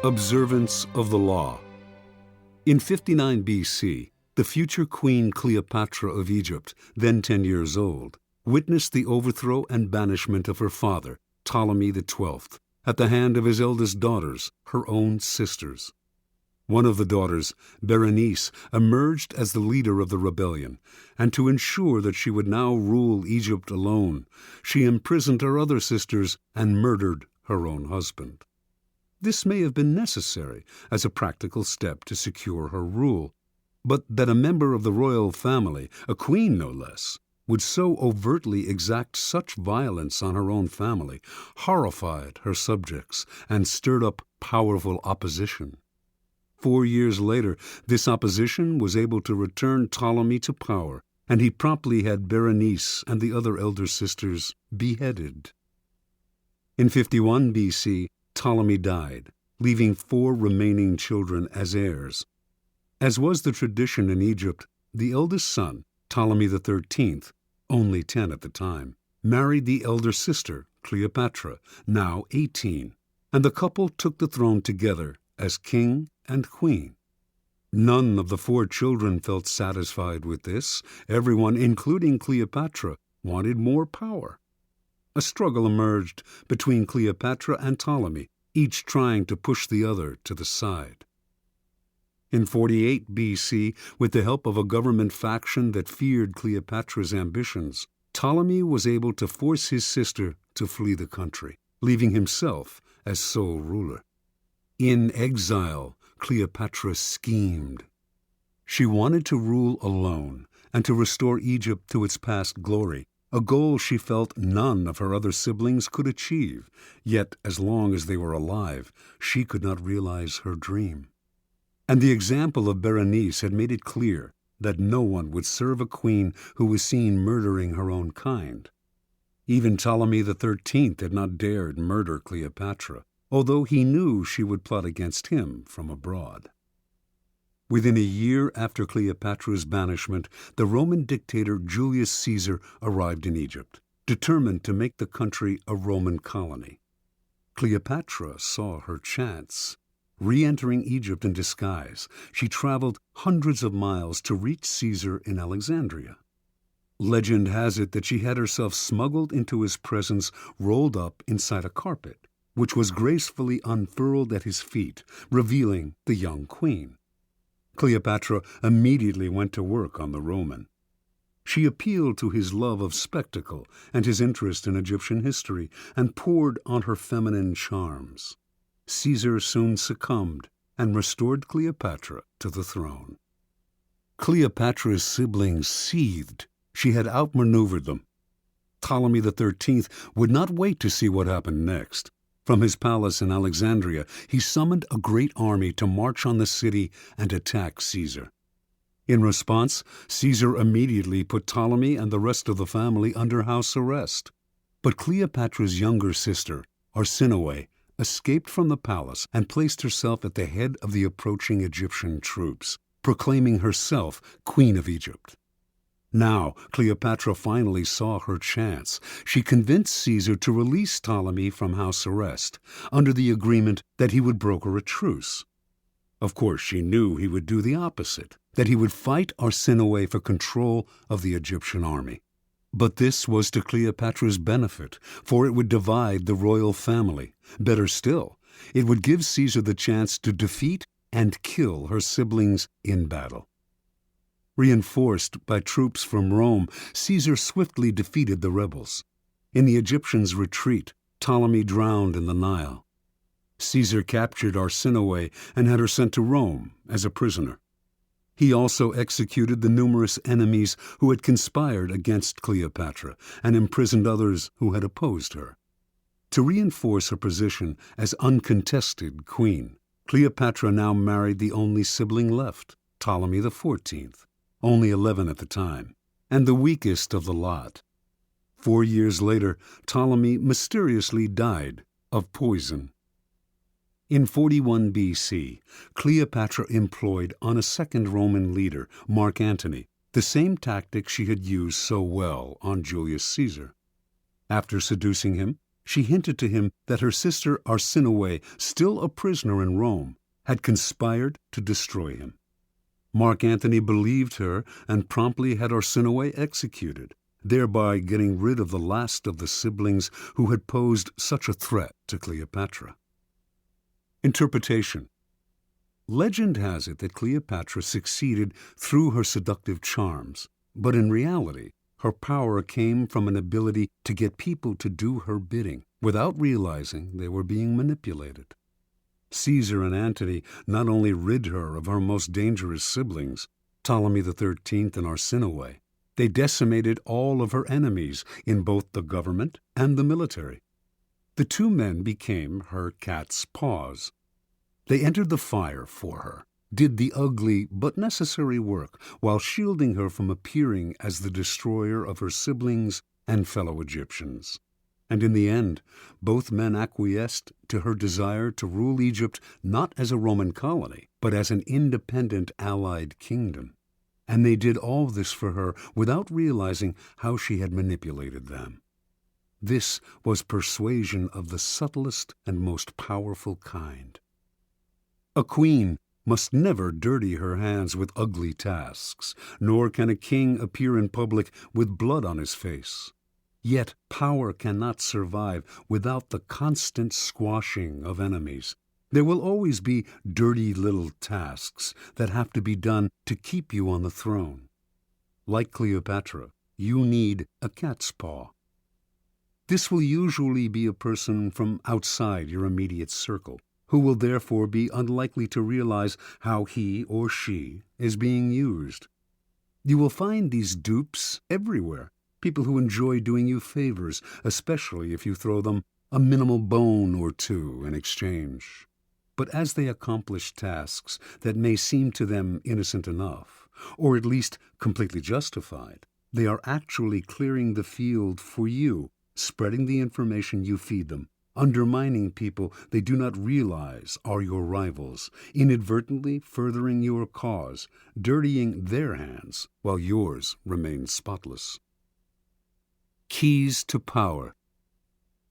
Observance of the law. In 59 BC, the future Queen Cleopatra of Egypt, then 10 years old, witnessed the overthrow and banishment of her father, Ptolemy XII, at the hand of his eldest daughters, her own sisters. One of the daughters, Berenice, emerged as the leader of the rebellion, and to ensure that she would now rule Egypt alone, she imprisoned her other sisters and murdered her own husband. This may have been necessary as a practical step to secure her rule, but that a member of the royal family, a queen no less, would so overtly exact such violence on her own family horrified her subjects and stirred up powerful opposition. 4 years later, this opposition was able to return Ptolemy to power, and he promptly had Berenice and the other elder sisters beheaded. In 51 BC, Ptolemy died, leaving 4 remaining children as heirs. As was the tradition in Egypt, the eldest son, Ptolemy XIII, only 10 at the time, married the elder sister, Cleopatra, now 18, and the couple took the throne together as king and queen. None of the 4 children felt satisfied with this. Everyone, including Cleopatra, wanted more power. A struggle emerged between Cleopatra and Ptolemy, each trying to push the other to the side. In 48 BC, with the help of a government faction that feared Cleopatra's ambitions, Ptolemy was able to force his sister to flee the country, leaving himself as sole ruler. In exile, Cleopatra schemed. She wanted to rule alone and to restore Egypt to its past glory, a goal she felt none of her other siblings could achieve, yet as long as they were alive, she could not realize her dream. And the example of Berenice had made it clear that no one would serve a queen who was seen murdering her own kind. Even Ptolemy XIII had not dared murder Cleopatra, although he knew she would plot against him from abroad. Within a year after Cleopatra's banishment, the Roman dictator Julius Caesar arrived in Egypt, determined to make the country a Roman colony. Cleopatra saw her chance. Re-entering Egypt in disguise, she traveled hundreds of miles to reach Caesar in Alexandria. Legend has it that she had herself smuggled into his presence rolled up inside a carpet, which was gracefully unfurled at his feet, revealing the young queen. Cleopatra immediately went to work on the Roman. She appealed to his love of spectacle and his interest in Egyptian history and poured on her feminine charms. Caesar soon succumbed and restored Cleopatra to the throne. Cleopatra's siblings seethed. She had outmaneuvered them. Ptolemy XIII would not wait to see what happened next. From his palace in Alexandria, he summoned a great army to march on the city and attack Caesar. In response, Caesar immediately put Ptolemy and the rest of the family under house arrest. But Cleopatra's younger sister, Arsinoe, escaped from the palace and placed herself at the head of the approaching Egyptian troops, proclaiming herself Queen of Egypt. Now, Cleopatra finally saw her chance. She convinced Caesar to release Ptolemy from house arrest, under the agreement that he would broker a truce. Of course, she knew he would do the opposite, that he would fight Arsinoe for control of the Egyptian army. But this was to Cleopatra's benefit, for it would divide the royal family. Better still, it would give Caesar the chance to defeat and kill her siblings in battle. Reinforced by troops from Rome, Caesar swiftly defeated the rebels. In the Egyptians' retreat, Ptolemy drowned in the Nile. Caesar captured Arsinoe and had her sent to Rome as a prisoner. He also executed the numerous enemies who had conspired against Cleopatra and imprisoned others who had opposed her. To reinforce her position as uncontested queen, Cleopatra now married the only sibling left, Ptolemy XIV, only 11 at the time, and the weakest of the lot. 4 years later, Ptolemy mysteriously died of poison. In 41 BC, Cleopatra employed on a second Roman leader, Mark Antony, the same tactic she had used so well on Julius Caesar. After seducing him, She hinted to him that her sister Arsinoe, still a prisoner in Rome, had conspired to destroy him. Mark Antony believed her and promptly had Arsinoe executed, thereby getting rid of the last of the siblings who had posed such a threat to Cleopatra. Interpretation. Legend has it that Cleopatra succeeded through her seductive charms, but in reality, her power came from an ability to get people to do her bidding without realizing they were being manipulated. Caesar and Antony not only rid her of her most dangerous siblings, Ptolemy XIII and Arsinoe, they decimated all of her enemies in both the government and the military. The two men became her cat's paws. They entered the fire for her, did the ugly but necessary work while shielding her from appearing as the destroyer of her siblings and fellow Egyptians. And in the end, both men acquiesced to her desire to rule Egypt not as a Roman colony, but as an independent allied kingdom. And they did all this for her without realizing how she had manipulated them. This was persuasion of the subtlest and most powerful kind. A queen must never dirty her hands with ugly tasks, nor can a king appear in public with blood on his face. Yet power cannot survive without the constant squashing of enemies. There will always be dirty little tasks that have to be done to keep you on the throne. Like Cleopatra, you need a cat's paw. This will usually be a person from outside your immediate circle, who will therefore be unlikely to realize how he or she is being used. You will find these dupes everywhere, people who enjoy doing you favors, especially if you throw them a minimal bone or two in exchange. But as they accomplish tasks that may seem to them innocent enough, or at least completely justified, they are actually clearing the field for you, spreading the information you feed them, undermining people they do not realize are your rivals, inadvertently furthering your cause, dirtying their hands while yours remain spotless. Keys to power.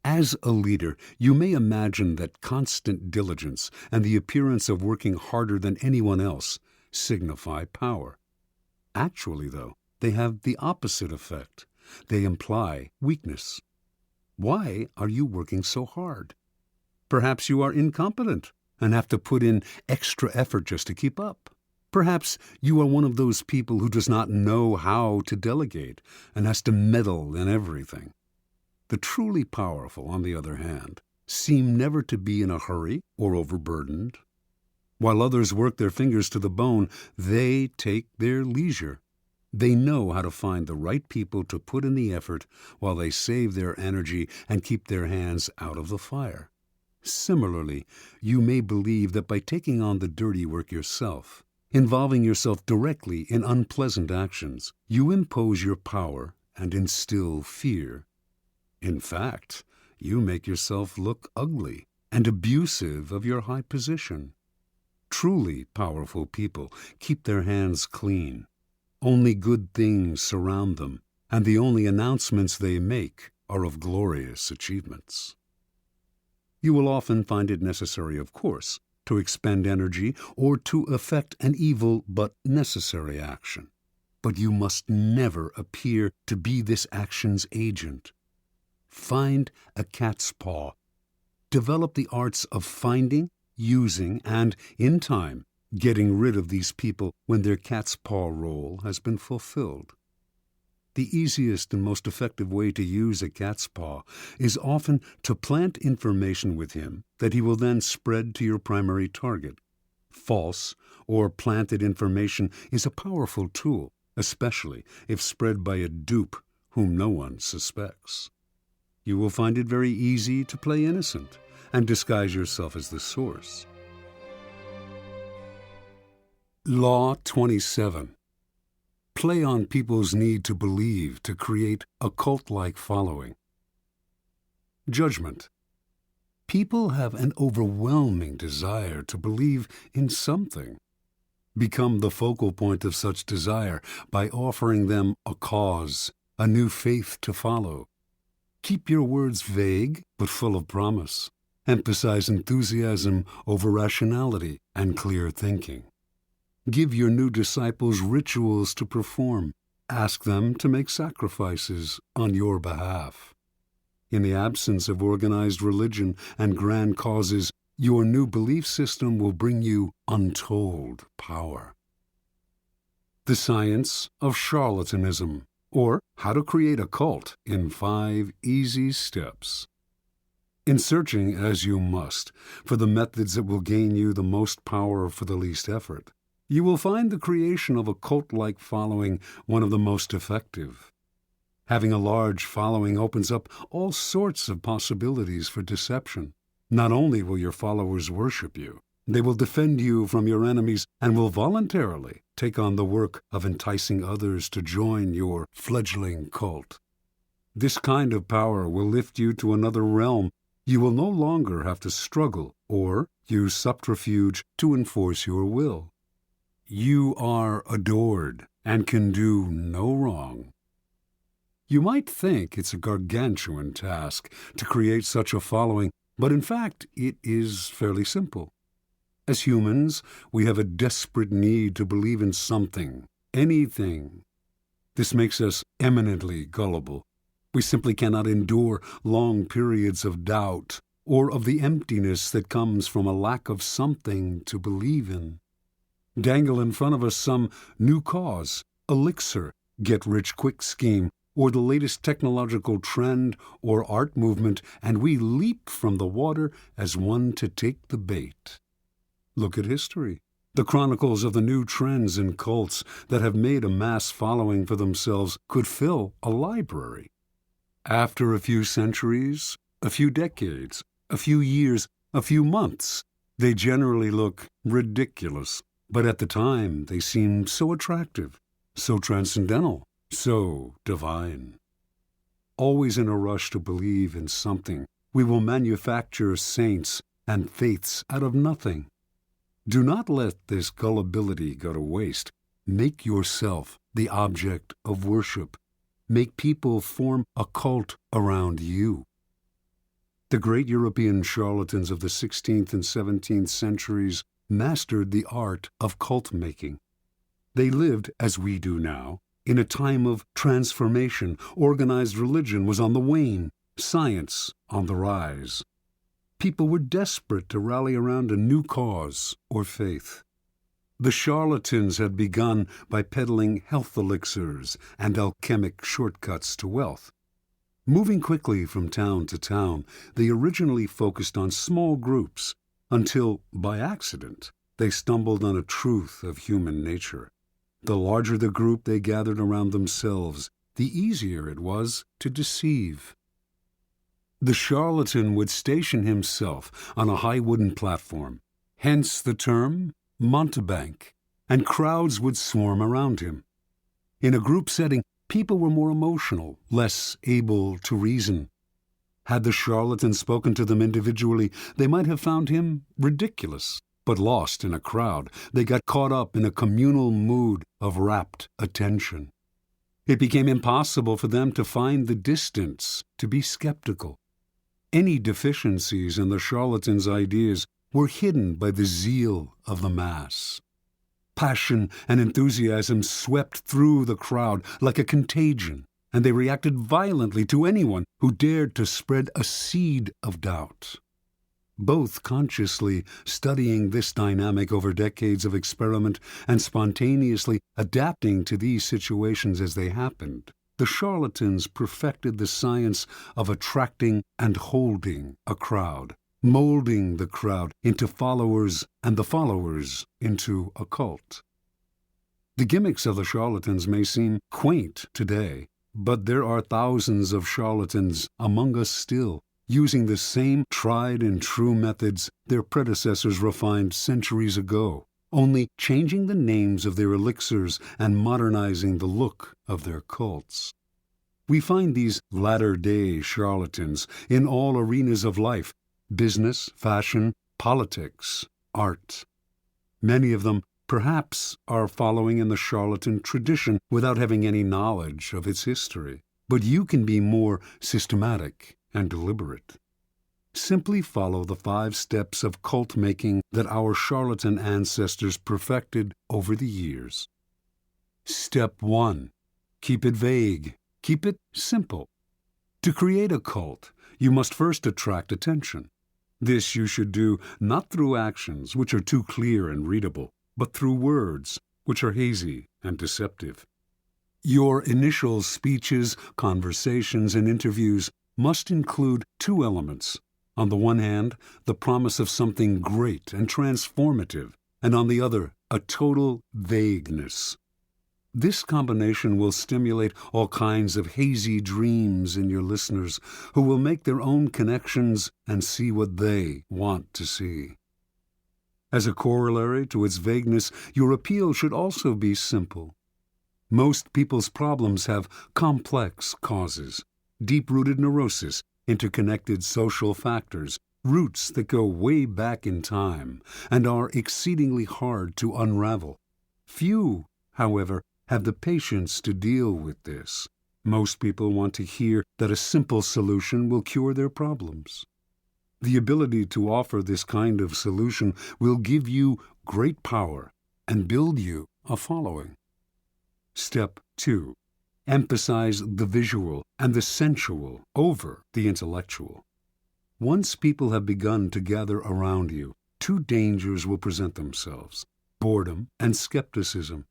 As a leader, you may imagine that constant diligence and the appearance of working harder than anyone else signify power. Actually, though, they have the opposite effect. They imply weakness. Why are you working so hard? Perhaps you are incompetent and have to put in extra effort just to keep up. Perhaps you are one of those people who does not know how to delegate and has to meddle in everything. The truly powerful, on the other hand, seem never to be in a hurry or overburdened. While others work their fingers to the bone, they take their leisure. They know how to find the right people to put in the effort while they save their energy and keep their hands out of the fire. Similarly, you may believe that by taking on the dirty work yourself, involving yourself directly in unpleasant actions, you impose your power and instill fear. In fact, you make yourself look ugly and abusive of your high position. Truly powerful people keep their hands clean. Only good things surround them, and the only announcements they make are of glorious achievements. You will often find it necessary, of course, to expend energy or to effect an evil but necessary action. But you must never appear to be this action's agent. Find a cat's paw. Develop the arts of finding, using, and, in time, getting rid of these people when their cat's paw role has been fulfilled. The easiest and most effective way to use a cat's paw is often to plant information with him that he will then spread to your primary target. False or planted information is a powerful tool, especially if spread by a dupe whom no one suspects. You will find it very easy to play innocent and disguise yourself as the source. Law 27. Play on people's need to believe to create a cult-like following. Judgment. People have an overwhelming desire to believe in something. Become the focal point of such desire by offering them a cause, a new faith to follow. Keep your words vague but full of promise. Emphasize enthusiasm over rationality and clear thinking. Give your new disciples rituals to perform. Ask them to make sacrifices on your behalf. In the absence of organized religion and grand causes, your new belief system will bring you untold power. The Science of Charlatanism, or How to Create a Cult in 5 Easy Steps. In searching, as you must, for the methods that will gain you the most power for the least effort, you will find the creation of a cult-like following one of the most effective. Having a large following opens up all sorts of possibilities for deception. Not only will your followers worship you, they will defend you from your enemies and will voluntarily take on the work of enticing others to join your fledgling cult. This kind of power will lift you to another realm. You will no longer have to struggle or use subterfuge to enforce your will. You are adored and can do no wrong. You might think it's a gargantuan task to create such a following, but in fact it is fairly simple. As humans, we have a desperate need to believe in something, anything. This makes us eminently gullible. We simply cannot endure long periods of doubt or of the emptiness that comes from a lack of something to believe in. Dangle in front of us some new cause, elixir, get-rich-quick scheme, or the latest technological trend or art movement, and we leap from the water as one to take the bait. Look at history, the chronicles of the new trends and cults that have made a mass following for themselves could fill a library. After a few centuries, a few decades, a few years, a few months, they generally look ridiculous. But at the time, they seemed so attractive, so transcendental, so divine. Always in a rush to believe in something, we will manufacture saints and faiths out of nothing. Do not let this gullibility go to waste. Make yourself the object of worship. Make people form a cult around you. The great European charlatans of the 16th and 17th centuries mastered the art of cult-making. They lived, as we do now, in a time of transformation. Organized religion was on the wane, science on the rise. People were desperate to rally around a new cause or faith. The charlatans had begun by peddling health elixirs and alchemic shortcuts to wealth. Moving quickly from town to town, they originally focused on small groups, until, by accident, they stumbled on a truth of human nature. The larger the group they gathered around themselves, the easier it was to deceive. The charlatan would station himself on a high wooden platform, hence the term mountebank, and crowds would swarm around him. In a group setting, people were more emotional, less able to reason. Had the charlatan spoken to them individually, they might have found him ridiculous. But lost in a crowd, they got caught up in a communal mood of rapt attention. It became impossible for them to find the distance, to be skeptical. Any deficiencies in the charlatan's ideas were hidden by the zeal of the mass. Passion and enthusiasm swept through the crowd like a contagion, and they reacted violently to anyone who dared to spread a seed of doubt. Both consciously studying this dynamic over decades of experiment and spontaneously adapting to these situations as they happened, the charlatans perfected the science of attracting and holding a crowd, molding the crowd into followers and the followers into a cult. The gimmicks of the charlatans may seem quaint today, but there are thousands of charlatans among us still, using the same tried and true methods their predecessors refined centuries ago, only changing the names of their elixirs and modernizing the look of their cults. We find these latter-day charlatans in all arenas of life: business, fashion, politics, art. Many of them, perhaps, are following in the charlatan tradition without having any knowledge of its history. but you can be more systematic and deliberate. Simply follow the 5 steps of cult making that our charlatan ancestors perfected over the years. Step 1. Keep it vague. Keep it simple. To create a cult, you must first attract attention. This you should do not through actions, which are too clear and readable, but through words, which are hazy and deceptive. Your initial speeches, conversations, and interviews must include 2 elements. On the one hand, the promise of something great and transformative, and on the other, a total vagueness. This combination will stimulate all kinds of hazy dreams in your listeners, who will make their own connections and see what they want to see. As a corollary to its vagueness, your appeal should also be simple. Most people's problems have complex causes, deep-rooted neurosis, interconnected social factors, roots that go way back in time, and are exceedingly hard to unravel. Few, however, have the patience to deal with this. Most people want to hear that a simple solution will cure their problems. The ability to offer this kind of solution will give you great power and build you a following. Step 2. Emphasize the visual and the sensual over the intellectual. Once people have begun to gather around you, 2 dangers will present themselves: boredom and skepticism.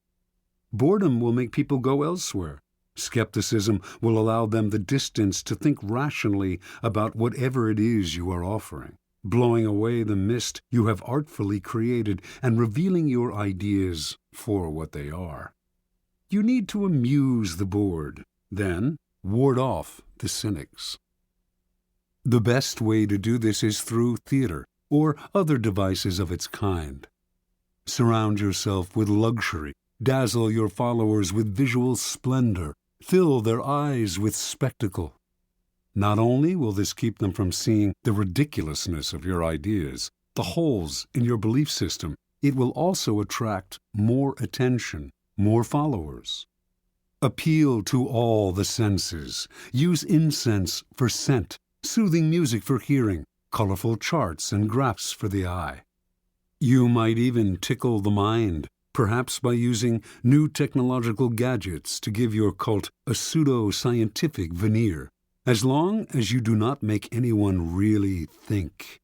Boredom will make people go elsewhere. Skepticism will allow them the distance to think rationally about whatever it is you are offering, blowing away the mist you have artfully created and revealing your ideas for what they are. You need to amuse the bored, then ward off the cynics. The best way to do this is through theater or other devices of its kind. Surround yourself with luxury. Dazzle your followers with visual splendor. Fill their eyes with spectacle. Not only will this keep them from seeing the ridiculousness of your ideas, the holes in your belief system, it will also attract more attention, more followers. Appeal to all the senses. Use incense for scent, soothing music for hearing, colorful charts and graphs for the eye. You might even tickle the mind, perhaps by using new technological gadgets to give your cult a pseudo-scientific veneer, as long as you do not make anyone really think.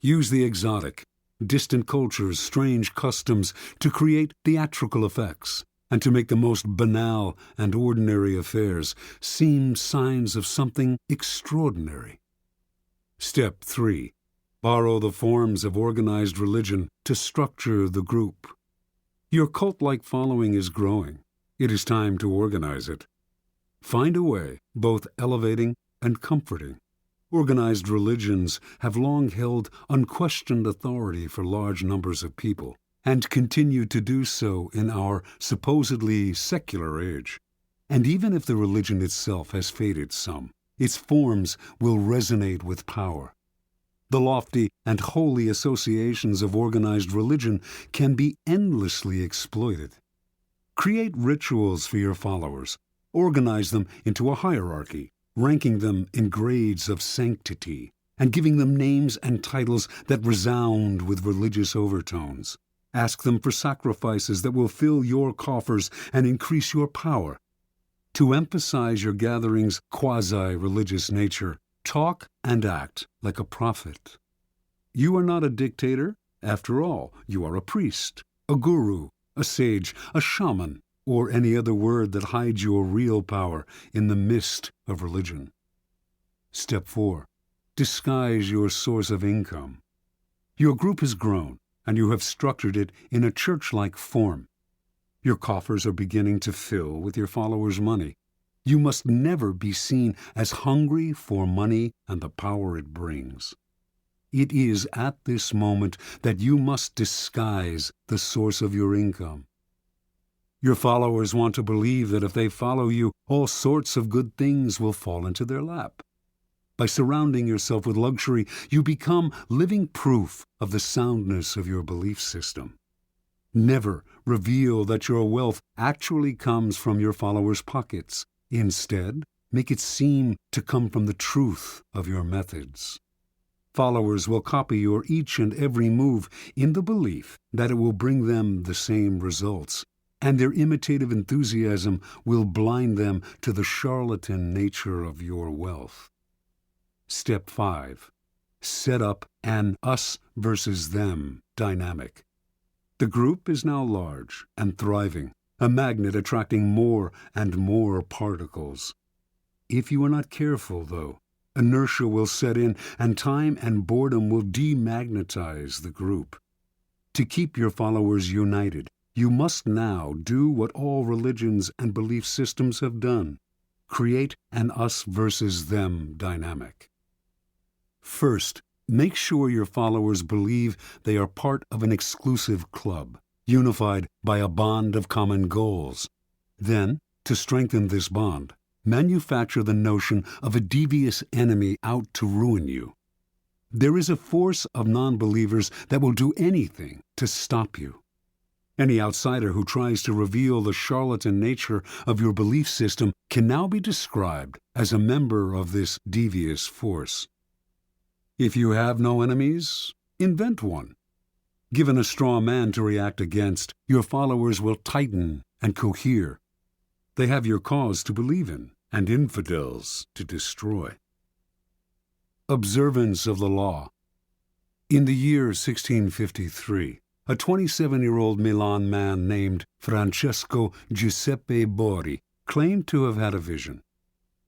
Use the exotic, distant cultures, strange customs to create theatrical effects, and to make the most banal and ordinary affairs seem signs of something extraordinary. Step 3. Borrow the forms of organized religion to structure the group. Your cult-like following is growing. It is time to organize it. Find a way, both elevating and comforting. Organized religions have long held unquestioned authority for large numbers of people, and continue to do so in our supposedly secular age. And even if the religion itself has faded some, its forms will resonate with power. The lofty and holy associations of organized religion can be endlessly exploited. Create rituals for your followers. Organize them into a hierarchy, ranking them in grades of sanctity, and giving them names and titles that resound with religious overtones. Ask them for sacrifices that will fill your coffers and increase your power. To emphasize your gathering's quasi-religious nature, talk and act like a prophet. You are not a dictator. After all, you are a priest, a guru, a sage, a shaman, or any other word that hides your real power in the mist of religion. Step 4. Disguise your source of income. Your group has grown, and you have structured it in a church-like form. Your coffers are beginning to fill with your followers' money. You must never be seen as hungry for money and the power it brings. It is at this moment that you must disguise the source of your income. Your followers want to believe that if they follow you, all sorts of good things will fall into their lap. By surrounding yourself with luxury, you become living proof of the soundness of your belief system. Never reveal that your wealth actually comes from your followers' pockets. Instead, make it seem to come from the truth of your methods. Followers will copy your each and every move in the belief that it will bring them the same results, and their imitative enthusiasm will blind them to the charlatan nature of your wealth. Step 5. Set up an us versus them dynamic. The group is now large and thriving, a magnet attracting more and more particles. If you are not careful, though, inertia will set in and time and boredom will demagnetize the group. To keep your followers united, you must now do what all religions and belief systems have done: create an us versus them dynamic. First, make sure your followers believe they are part of an exclusive club, unified by a bond of common goals. Then, to strengthen this bond, manufacture the notion of a devious enemy out to ruin you. There is a force of non-believers that will do anything to stop you. Any outsider who tries to reveal the charlatan nature of your belief system can now be described as a member of this devious force. If you have no enemies, invent one. Given a straw man to react against, your followers will tighten and cohere. They have your cause to believe in, and infidels to destroy. Observance of the law. In the year 1653, a 27-year-old Milan man named Francesco Giuseppe Bori claimed to have had a vision.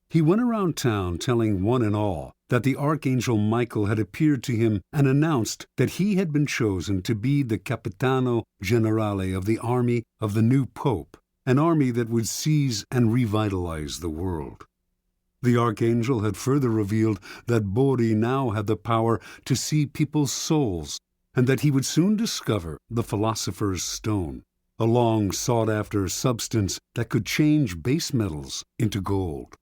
He went around town telling one and all that the Archangel Michael had appeared to him and announced that he had been chosen to be the Capitano Generale of the army of the new Pope, an army that would seize and revitalize the world. The Archangel had further revealed that Bori now had the power to see people's souls, and that he would soon discover the Philosopher's Stone, a long sought-after substance that could change base metals into gold.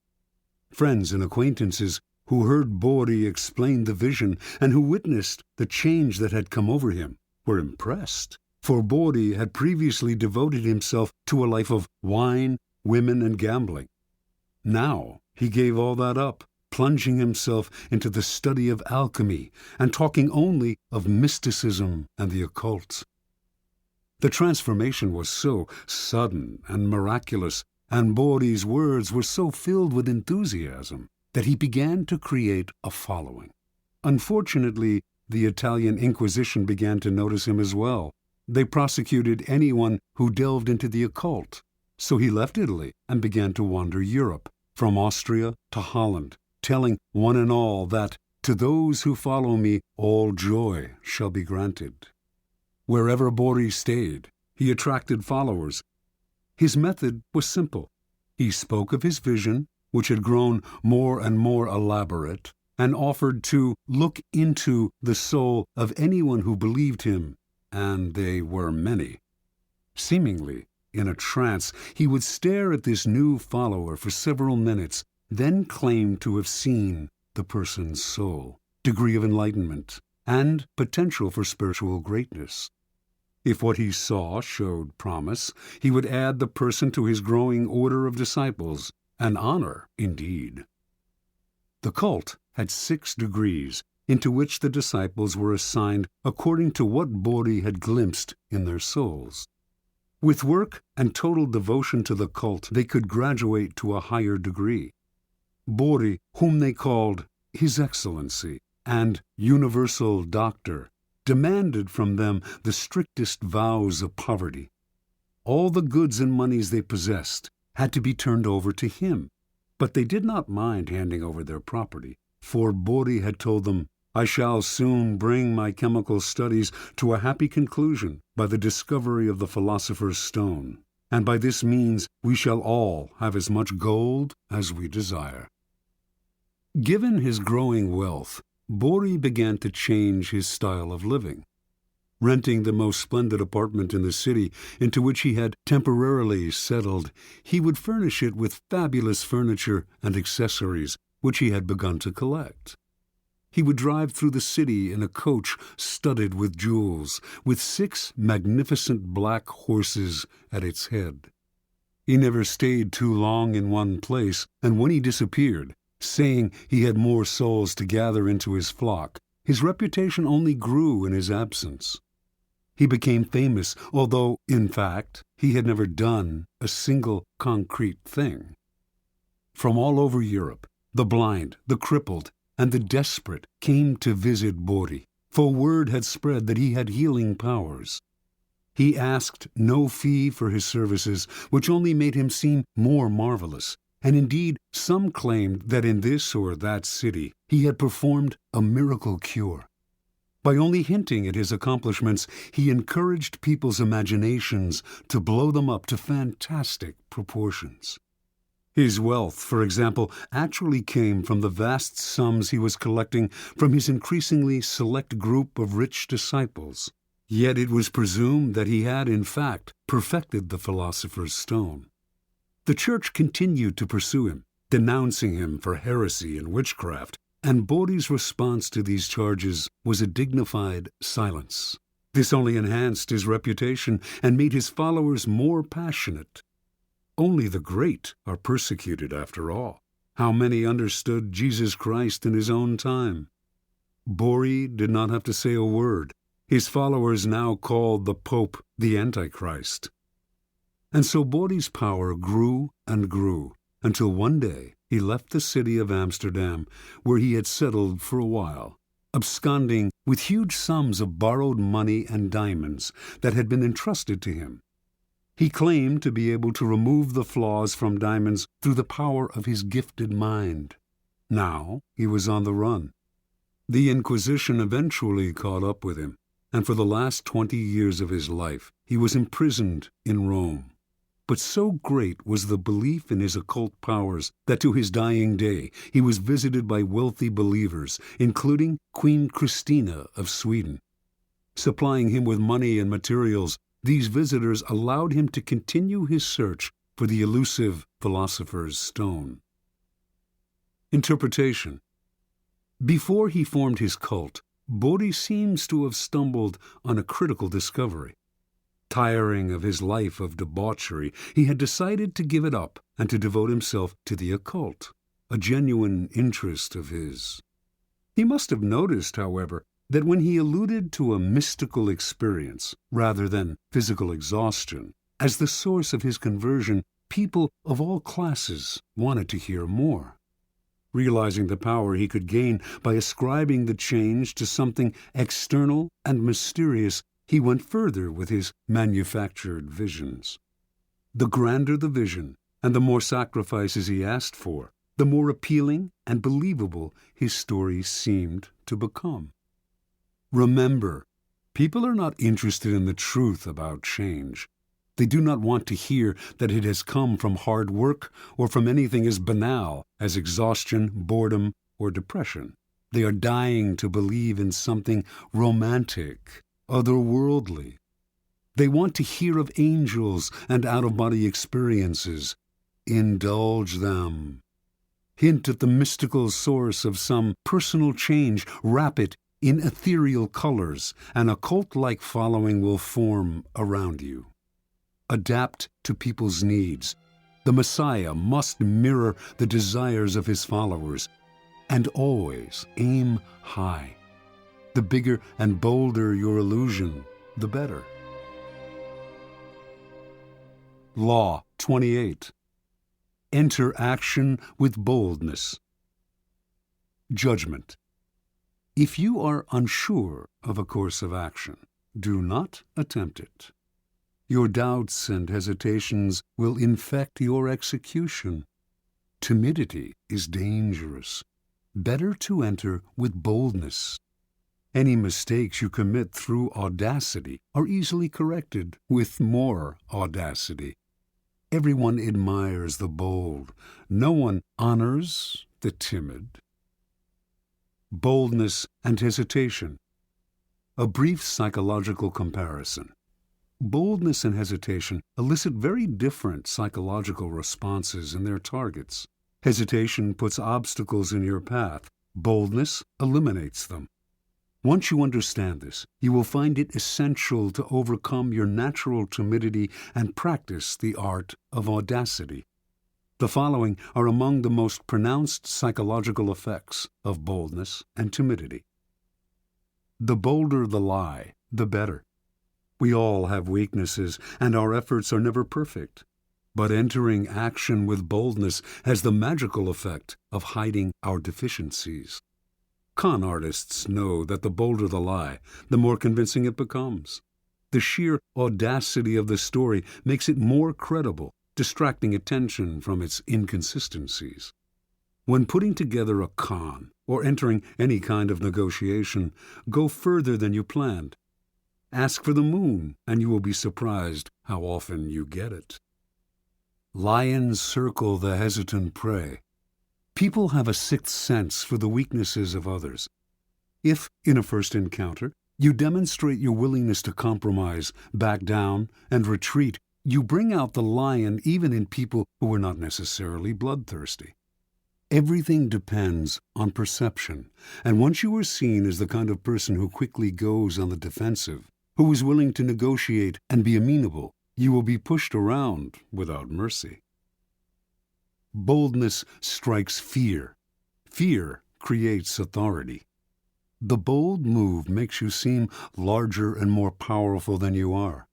Friends and acquaintances who heard Bori explain the vision and who witnessed the change that had come over him were impressed, for Bori had previously devoted himself to a life of wine, women, and gambling. Now he gave all that up, plunging himself into the study of alchemy and talking only of mysticism and the occult. The transformation was so sudden and miraculous, and Bori's words were so filled with enthusiasm, that he began to create a following. Unfortunately, the Italian Inquisition began to notice him as well. They prosecuted anyone who delved into the occult, so he left Italy and began to wander Europe, from Austria to Holland, telling one and all that, "To those who follow me, all joy shall be granted." Wherever Bori stayed, he attracted followers. His method was simple. He spoke of his vision, which had grown more and more elaborate, and offered to look into the soul of anyone who believed him, and they were many. Seemingly in a trance, he would stare at this new follower for several minutes, then claim to have seen the person's soul, degree of enlightenment, and potential for spiritual greatness. If what he saw showed promise, he would add the person to his growing order of disciples, an honor indeed. The cult had 6 degrees, into which the disciples were assigned according to what Bori had glimpsed in their souls. With work and total devotion to the cult, they could graduate to a higher degree. Bori, whom they called His Excellency and Universal Doctor, demanded from them the strictest vows of poverty. All the goods and monies they possessed had to be turned over to him, but they did not mind handing over their property, for Bori had told them, "I shall soon bring my chemical studies to a happy conclusion by the discovery of the Philosopher's Stone, and by this means we shall all have as much gold as we desire." Given his growing wealth, Bori began to change his style of living. Renting the most splendid apartment in the city into which he had temporarily settled, he would furnish it with fabulous furniture and accessories which he had begun to collect. He would drive through the city in a coach studded with jewels, with 6 magnificent black horses at its head. He never stayed too long in one place, and when he disappeared, saying he had more souls to gather into his flock, his reputation only grew in his absence. He became famous, although, in fact, he had never done a single concrete thing. From all over Europe, the blind, the crippled, and the desperate came to visit Bori, for word had spread that he had healing powers. He asked no fee for his services, which only made him seem more marvelous, and indeed some claimed that in this or that city he had performed a miracle cure. By only hinting at his accomplishments, he encouraged people's imaginations to blow them up to fantastic proportions. His wealth, for example, actually came from the vast sums he was collecting from his increasingly select group of rich disciples. Yet it was presumed that he had, in fact, perfected the philosopher's stone. The Church continued to pursue him, denouncing him for heresy and witchcraft, and Bori's response to these charges was a dignified silence. This only enhanced his reputation and made his followers more passionate. Only the great are persecuted, after all. How many understood Jesus Christ in his own time? Bori did not have to say a word. His followers now called the Pope the Antichrist. And so Bori's power grew and grew, until one day he left the city of Amsterdam, where he had settled for a while, absconding with huge sums of borrowed money and diamonds that had been entrusted to him. He claimed to be able to remove the flaws from diamonds through the power of his gifted mind. Now he was on the run. The Inquisition eventually caught up with him, and for the last 20 years of his life he was imprisoned in Rome. But so great was the belief in his occult powers that to his dying day he was visited by wealthy believers, including Queen Christina of Sweden. Supplying him with money and materials, these visitors allowed him to continue his search for the elusive philosopher's stone. Interpretation. Before he formed his cult, Bori seems to have stumbled on a critical discovery. Tiring of his life of debauchery, he had decided to give it up and to devote himself to the occult, a genuine interest of his. He must have noticed, however, that when he alluded to a mystical experience rather than physical exhaustion as the source of his conversion, people of all classes wanted to hear more. Realizing the power he could gain by ascribing the change to something external and mysterious, he went further with his manufactured visions. The grander the vision, and the more sacrifices he asked for, the more appealing and believable his story seemed to become. Remember, people are not interested in the truth about change. They do not want to hear that it has come from hard work or from anything as banal as exhaustion, boredom, or depression. They are dying to believe in something romantic, otherworldly. They want to hear of angels and out-of-body experiences. Indulge them. Hint at the mystical source of some personal change. Wrap it in ethereal colors. An occult-like following will form around you. Adapt to people's needs. The Messiah must mirror the desires of his followers, and always aim high. The bigger and bolder your illusion, the better. Law 28. Enter action with boldness. Judgment. If you are unsure of a course of action, do not attempt it. Your doubts and hesitations will infect your execution. Timidity is dangerous. Better to enter with boldness. Any mistakes you commit through audacity are easily corrected with more audacity. Everyone admires the bold. No one honors the timid. Boldness and hesitation. A brief psychological comparison. Boldness and hesitation elicit very different psychological responses in their targets. Hesitation puts obstacles in your path. Boldness eliminates them. Once you understand this, you will find it essential to overcome your natural timidity and practice the art of audacity. The following are among the most pronounced psychological effects of boldness and timidity. The bolder the lie, the better. We all have weaknesses, and our efforts are never perfect. But entering action with boldness has the magical effect of hiding our deficiencies. Con artists know that the bolder the lie, the more convincing it becomes. The sheer audacity of the story makes it more credible, distracting attention from its inconsistencies. When putting together a con or entering any kind of negotiation, go further than you planned. Ask for the moon, and you will be surprised how often you get it. Lions circle the hesitant prey. People have a sixth sense for the weaknesses of others. If, in a first encounter, you demonstrate your willingness to compromise, back down, and retreat, you bring out the lion even in people who are not necessarily bloodthirsty. Everything depends on perception, and once you are seen as the kind of person who quickly goes on the defensive, who is willing to negotiate and be amenable, you will be pushed around without mercy. Boldness strikes fear. Fear creates authority. The bold move makes you seem larger and more powerful than you are.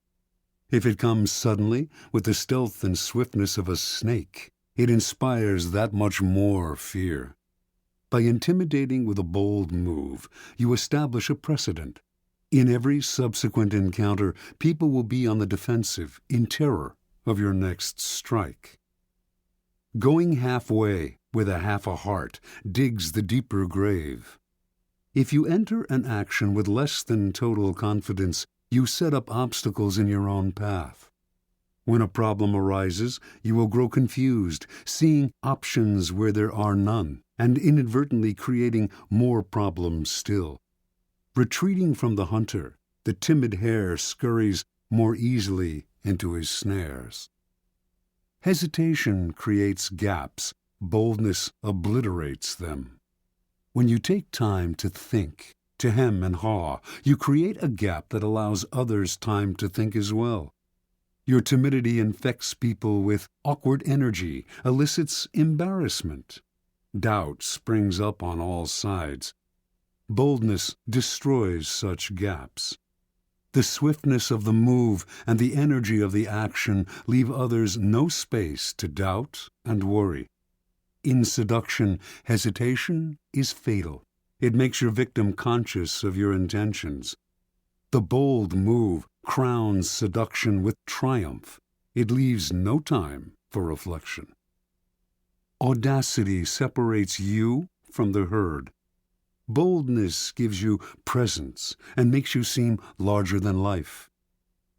If it comes suddenly, with the stealth and swiftness of a snake, it inspires that much more fear. By intimidating with a bold move, you establish a precedent. In every subsequent encounter, people will be on the defensive, in terror of your next strike. Going halfway with half a heart digs the deeper grave. If you enter an action with less than total confidence, you set up obstacles in your own path. When a problem arises, you will grow confused, seeing options where there are none, and inadvertently creating more problems still. Retreating from the hunter, the timid hare scurries more easily into his snares. Hesitation creates gaps. Boldness obliterates them. When you take time to think, to hem and haw, you create a gap that allows others time to think as well. Your timidity infects people with awkward energy, elicits embarrassment. Doubt springs up on all sides. Boldness destroys such gaps. The swiftness of the move and the energy of the action leave others no space to doubt and worry. In seduction, hesitation is fatal. It makes your victim conscious of your intentions. The bold move crowns seduction with triumph. It leaves no time for reflection. Audacity separates you from the herd. Boldness gives you presence and makes you seem larger than life.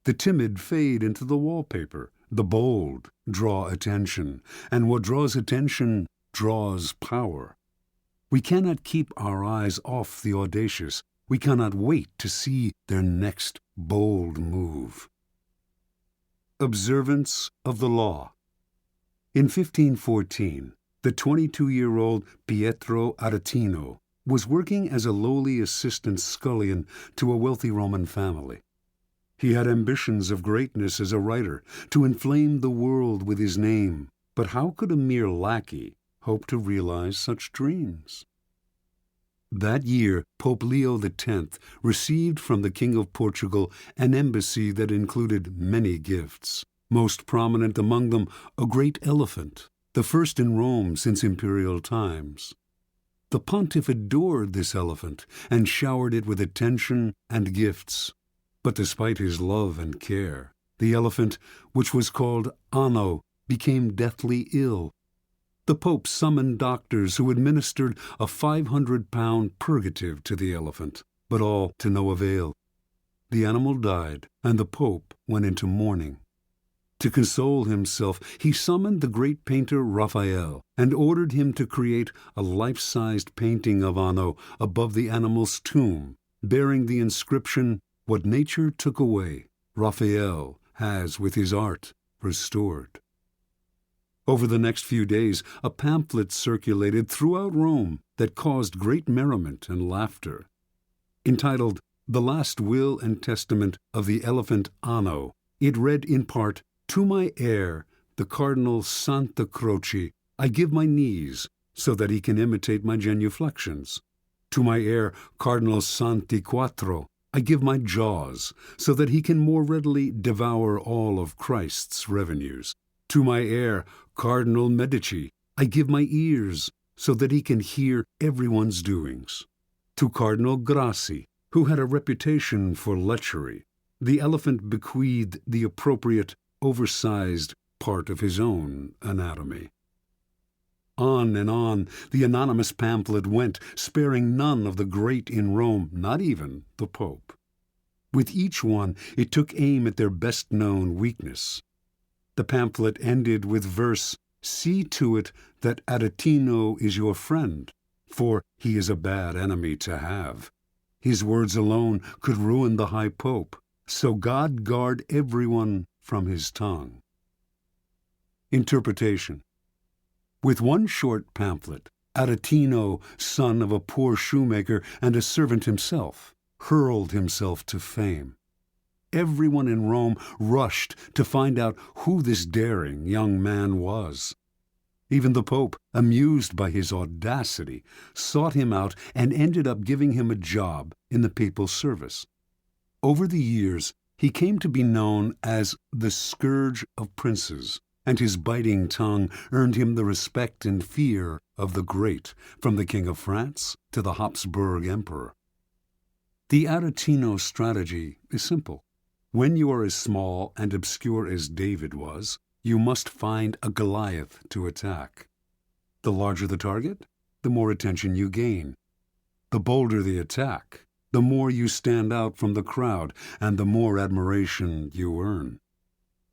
The timid fade into the wallpaper. The bold draw attention, and what draws attention draws power. We cannot keep our eyes off the audacious. We cannot wait to see their next bold move. Observance of the law. In 1514, the 22-year-old Pietro Aretino was working as a lowly assistant scullion to a wealthy Roman family. He had ambitions of greatness as a writer, to inflame the world with his name, but how could a mere lackey hope to realize such dreams? That year, Pope Leo X received from the King of Portugal an embassy that included many gifts, most prominent among them a great elephant, the first in Rome since imperial times. The pontiff adored this elephant and showered it with attention and gifts. But despite his love and care, the elephant, which was called Anno, became deathly ill. The Pope summoned doctors who administered a 500-pound purgative to the elephant, but all to no avail. The animal died, and the Pope went into mourning. To console himself, he summoned the great painter Raphael and ordered him to create a life-sized painting of Anno above the animal's tomb, bearing the inscription, "What nature took away, Raphael has with his art restored." Over the next few days, a pamphlet circulated throughout Rome that caused great merriment and laughter. Entitled The Last Will and Testament of the Elephant Anno, it read in part, "To my heir, the Cardinal Santa Croce, I give my knees, so that he can imitate my genuflections. To my heir, Cardinal Santi Quattro, I give my jaws, so that he can more readily devour all of Christ's revenues. To my heir, Cardinal Medici, I give my ears, so that he can hear everyone's doings. To Cardinal Grassi, who had a reputation for lechery, the elephant bequeathed the appropriate, oversized part of his own anatomy." On and on the anonymous pamphlet went, sparing none of the great in Rome, not even the Pope. With each one it took aim at their best-known weakness. The pamphlet ended with verse, "See to it that Aretino is your friend, for he is a bad enemy to have. His words alone could ruin the High Pope, so God guard everyone from his tongue." Interpretation. With one short pamphlet, Aretino, son of a poor shoemaker and a servant himself, hurled himself to fame. Everyone in Rome rushed to find out who this daring young man was. Even the Pope, amused by his audacity, sought him out and ended up giving him a job in the papal service. Over the years, he came to be known as the Scourge of Princes, and his biting tongue earned him the respect and fear of the great, from the King of France to the Habsburg Emperor. The Aretino strategy is simple. When you are as small and obscure as David was, you must find a Goliath to attack. The larger the target, the more attention you gain. The bolder the attack, the more you stand out from the crowd, and the more admiration you earn.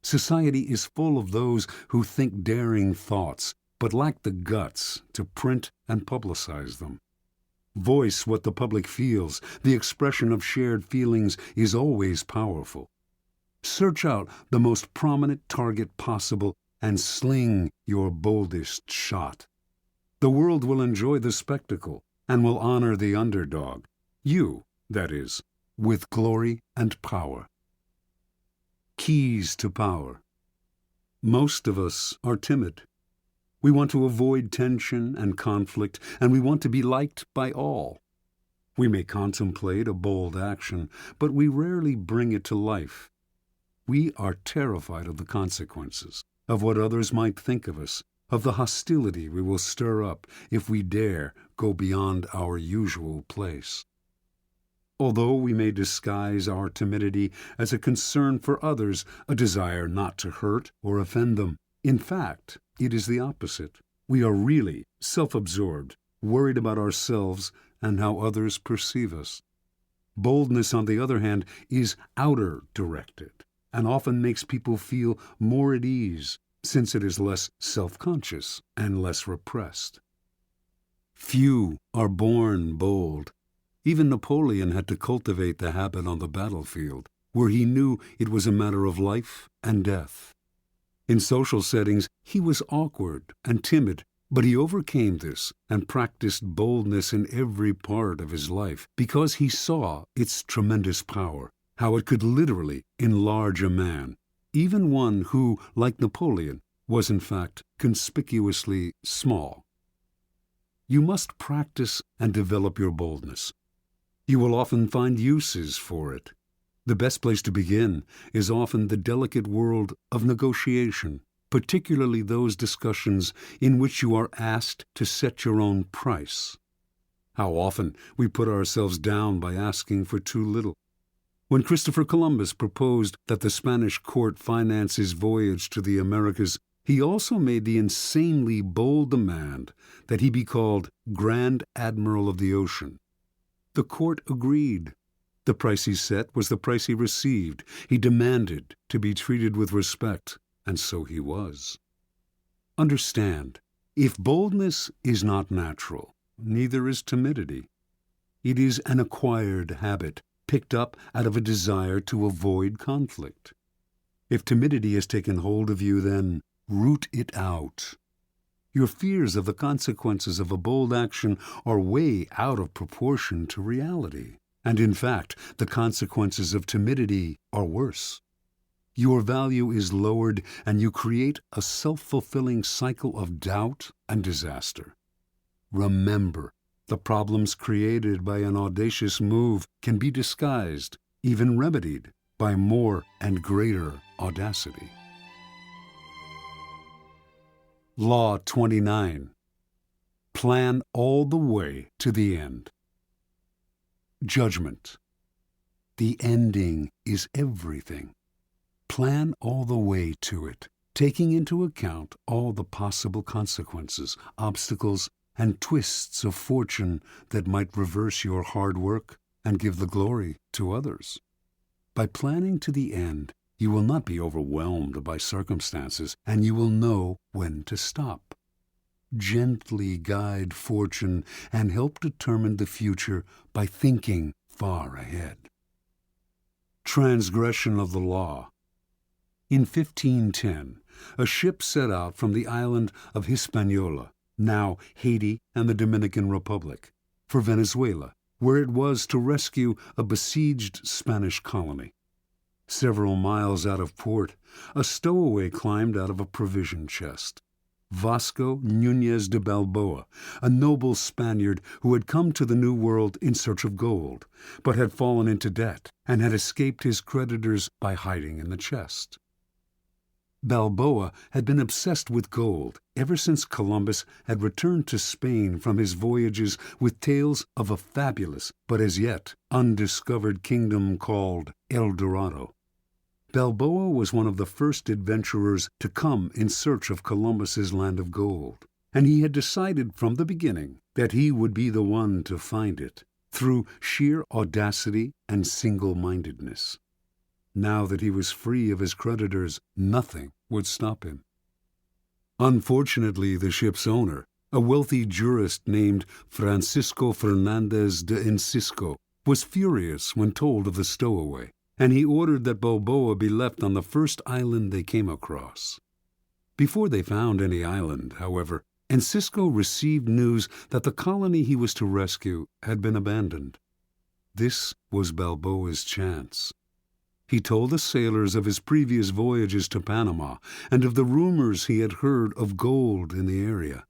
Society is full of those who think daring thoughts, but lack the guts to print and publicize them. Voice what the public feels. The expression of shared feelings is always powerful. Search out the most prominent target possible and sling your boldest shot. The world will enjoy the spectacle and will honor the underdog. You, that is, with glory and power. Keys to power. Most of us are timid. We want to avoid tension and conflict, and we want to be liked by all. We may contemplate a bold action, but we rarely bring it to life. We are terrified of the consequences, of what others might think of us, of the hostility we will stir up if we dare go beyond our usual place. Although we may disguise our timidity as a concern for others, a desire not to hurt or offend them, in fact, it is the opposite. We are really self-absorbed, worried about ourselves and how others perceive us. Boldness, on the other hand, is outer-directed and often makes people feel more at ease, since it is less self-conscious and less repressed. Few are born bold. Even Napoleon had to cultivate the habit on the battlefield, where he knew it was a matter of life and death. In social settings, he was awkward and timid, but he overcame this and practiced boldness in every part of his life because he saw its tremendous power, how it could literally enlarge a man, even one who, like Napoleon, was in fact conspicuously small. You must practice and develop your boldness. You will often find uses for it. The best place to begin is often the delicate world of negotiation, particularly those discussions in which you are asked to set your own price. How often we put ourselves down by asking for too little. When Christopher Columbus proposed that the Spanish court finance his voyage to the Americas, he also made the insanely bold demand that he be called Grand Admiral of the Ocean. The court agreed. The price he set was the price he received. He demanded to be treated with respect, and so he was. Understand, if boldness is not natural, neither is timidity. It is an acquired habit, picked up out of a desire to avoid conflict. If timidity has taken hold of you, then root it out. Your fears of the consequences of a bold action are way out of proportion to reality. And in fact, the consequences of timidity are worse. Your value is lowered, and you create a self-fulfilling cycle of doubt and disaster. Remember, the problems created by an audacious move can be disguised, even remedied, by more and greater audacity. Law 29. Plan all the way to the end. Judgment. The ending is everything. Plan all the way to it, taking into account all the possible consequences, obstacles, and twists of fortune that might reverse your hard work and give the glory to others. By planning to the end, you will not be overwhelmed by circumstances, and you will know when to stop. Gently guide fortune and help determine the future by thinking far ahead. Transgression of the law. In 1510, a ship set out from the island of Hispaniola, now Haiti and the Dominican Republic, for Venezuela, where it was to rescue a besieged Spanish colony. Several miles out of port, a stowaway climbed out of a provision chest. Vasco Núñez de Balboa, a noble Spaniard who had come to the New World in search of gold, but had fallen into debt and had escaped his creditors by hiding in the chest. Balboa had been obsessed with gold ever since Columbus had returned to Spain from his voyages with tales of a fabulous but as yet undiscovered kingdom called El Dorado. Balboa was one of the first adventurers to come in search of Columbus's land of gold, and he had decided from the beginning that he would be the one to find it, through sheer audacity and single-mindedness. Now that he was free of his creditors, nothing would stop him. Unfortunately, the ship's owner, a wealthy jurist named Francisco Fernandez de Encisco, was furious when told of the stowaway, and he ordered that Balboa be left on the first island they came across. Before they found any island, however, Encisco received news that the colony he was to rescue had been abandoned. This was Balboa's chance. He told the sailors of his previous voyages to Panama and of the rumors he had heard of gold in the area.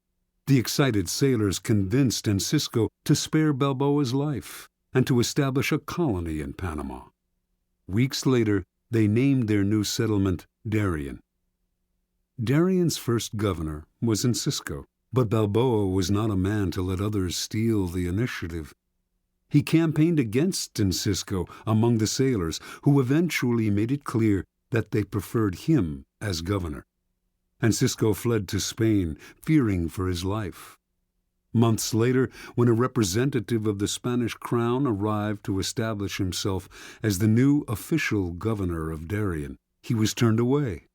The excited sailors convinced Encisco to spare Balboa's life and to establish a colony in Panama. Weeks later, they named their new settlement Darien. Darien's first governor was Encisco, but Balboa was not a man to let others steal the initiative. He campaigned against Encisco among the sailors, who eventually made it clear that they preferred him as governor. Encisco fled to Spain, fearing for his life. Months later, when a representative of the Spanish crown arrived to establish himself as the new official governor of Darien, he was turned away.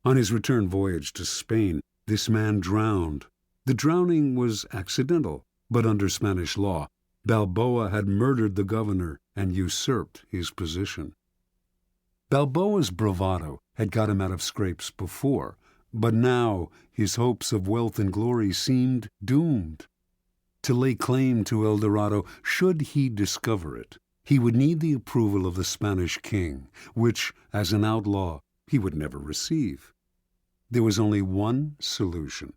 On his return voyage to Spain, this man drowned. The drowning was accidental, but under Spanish law, Balboa had murdered the governor and usurped his position. Balboa's bravado had got him out of scrapes before, but now his hopes of wealth and glory seemed doomed. To lay claim to El Dorado, should he discover it, he would need the approval of the Spanish king, which, as an outlaw, he would never receive. There was only one solution.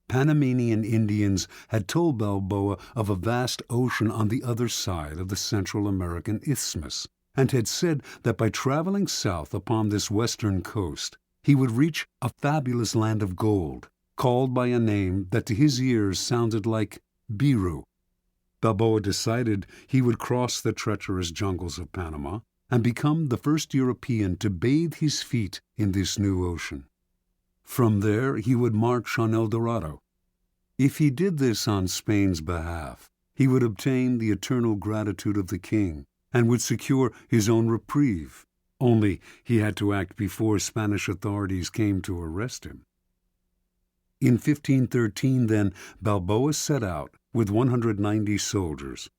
Panamanian Indians had told Balboa of a vast ocean on the other side of the Central American Isthmus, and had said that by traveling south upon this western coast, he would reach a fabulous land of gold, called by a name that to his ears sounded like Biru. Balboa decided he would cross the treacherous jungles of Panama and become the first European to bathe his feet in this new ocean. From there, he would march on El Dorado. If he did this on Spain's behalf, he would obtain the eternal gratitude of the king and would secure his own reprieve. Only he had to act before Spanish authorities came to arrest him. In 1513, then, Balboa set out with 190 soldiers.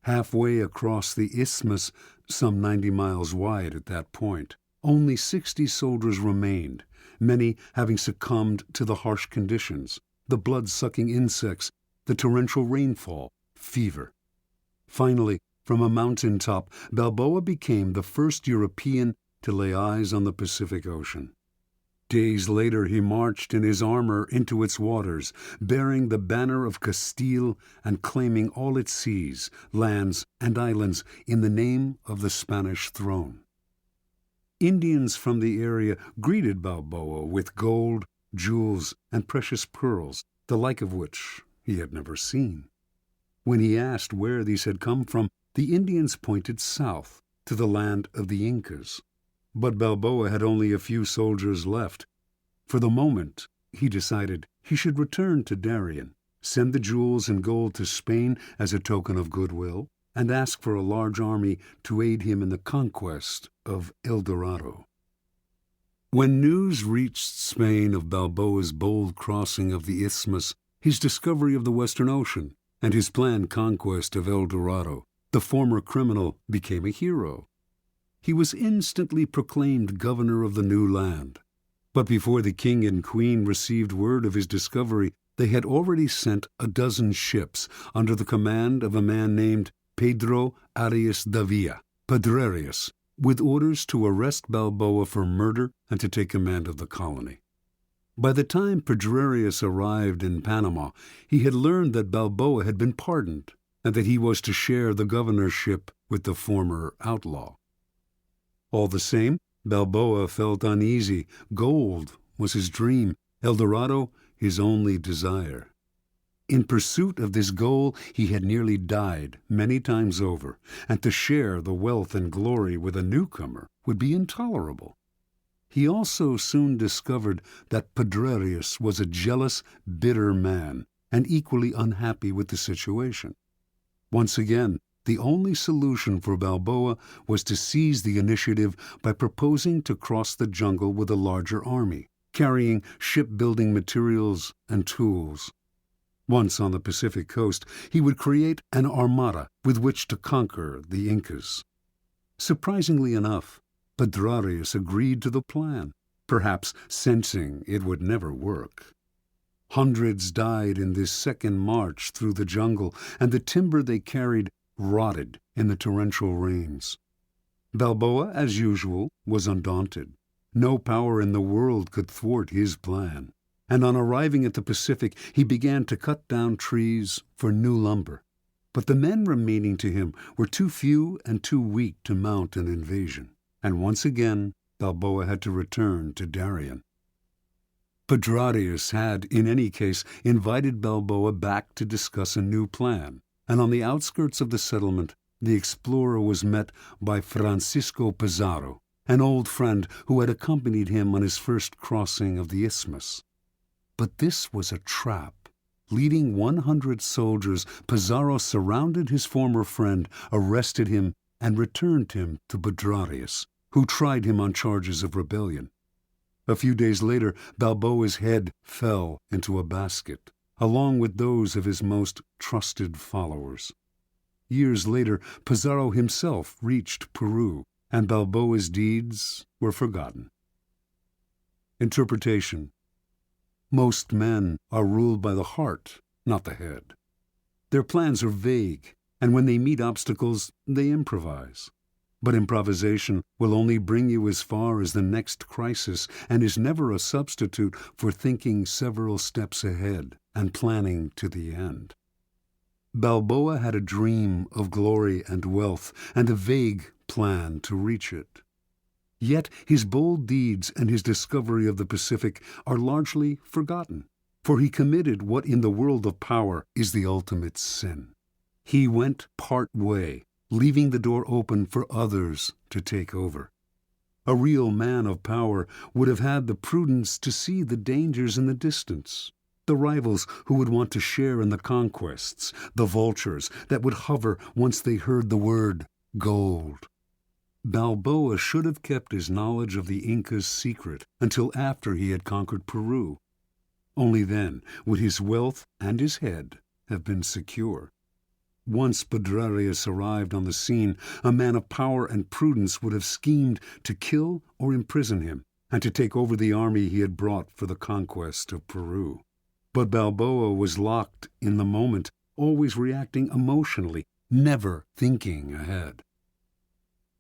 Halfway across the isthmus, some 90 miles wide at that point, only 60 soldiers remained, many having succumbed to the harsh conditions, the blood-sucking insects, the torrential rainfall, fever. Finally, From a mountaintop, Balboa became the first European to lay eyes on the Pacific Ocean. Days later he marched in his armor into its waters, bearing the banner of Castile and claiming all its seas, lands, and islands in the name of the Spanish throne. Indians from the area greeted Balboa with gold, jewels, and precious pearls, the like of which he had never seen. When he asked where these had come from, the Indians pointed south to the land of the Incas. But Balboa had only a few soldiers left. For the moment, he decided he should return to Darien, send the jewels and gold to Spain as a token of goodwill, and ask for a large army to aid him in the conquest of El Dorado. When news reached Spain of Balboa's bold crossing of the isthmus, his discovery of the Western Ocean, and his planned conquest of El Dorado, the former criminal became a hero. He was instantly proclaimed governor of the new land. But before the king and queen received word of his discovery, they had already sent a dozen ships under the command of a man named Pedro Arias Davila, Pedrerius, with orders to arrest Balboa for murder and to take command of the colony. By the time Pedrerius arrived in Panama, he had learned that Balboa had been pardoned and that he was to share the governorship with the former outlaw. All the same, Balboa felt uneasy. Gold was his dream, El Dorado his only desire. In pursuit of this goal, he had nearly died many times over, and to share the wealth and glory with a newcomer would be intolerable. He also soon discovered that Pedrerius was a jealous, bitter man, and equally unhappy with the situation. Once again, the only solution for Balboa was to seize the initiative by proposing to cross the jungle with a larger army, carrying shipbuilding materials and tools. Once on the Pacific coast, he would create an armada with which to conquer the Incas. Surprisingly enough, Pedrerius agreed to the plan, perhaps sensing it would never work. Hundreds died in this second march through the jungle, and the timber they carried rotted in the torrential rains. Balboa, as usual, was undaunted. No power in the world could thwart his plan, and on arriving at the Pacific, he began to cut down trees for new lumber. But the men remaining to him were too few and too weak to mount an invasion, and once again Balboa had to return to Darien. Pedrerius had, in any case, invited Balboa back to discuss a new plan, and on the outskirts of the settlement, the explorer was met by Francisco Pizarro, an old friend who had accompanied him on his first crossing of the isthmus. But this was a trap. Leading 100 soldiers, Pizarro surrounded his former friend, arrested him, and returned him to Pedrerius, who tried him on charges of rebellion. A few days later, Balboa's head fell into a basket, along with those of his most trusted followers. Years later, Pizarro himself reached Peru, and Balboa's deeds were forgotten. Interpretation. Most men are ruled by the heart, not the head. Their plans are vague, and when they meet obstacles, they improvise. But improvisation will only bring you as far as the next crisis and is never a substitute for thinking several steps ahead and planning to the end. Balboa had a dream of glory and wealth and a vague plan to reach it. Yet his bold deeds and his discovery of the Pacific are largely forgotten, for he committed what in the world of power is the ultimate sin. He went part way, leaving the door open for others to take over. A real man of power would have had the prudence to see the dangers in the distance, the rivals who would want to share in the conquests, the vultures that would hover once they heard the word gold. Balboa should have kept his knowledge of the Incas secret until after he had conquered Peru. Only then would his wealth and his head have been secure. Once Pedrerius arrived on the scene, a man of power and prudence would have schemed to kill or imprison him, and to take over the army he had brought for the conquest of Peru. But Balboa was locked in the moment, always reacting emotionally, never thinking ahead.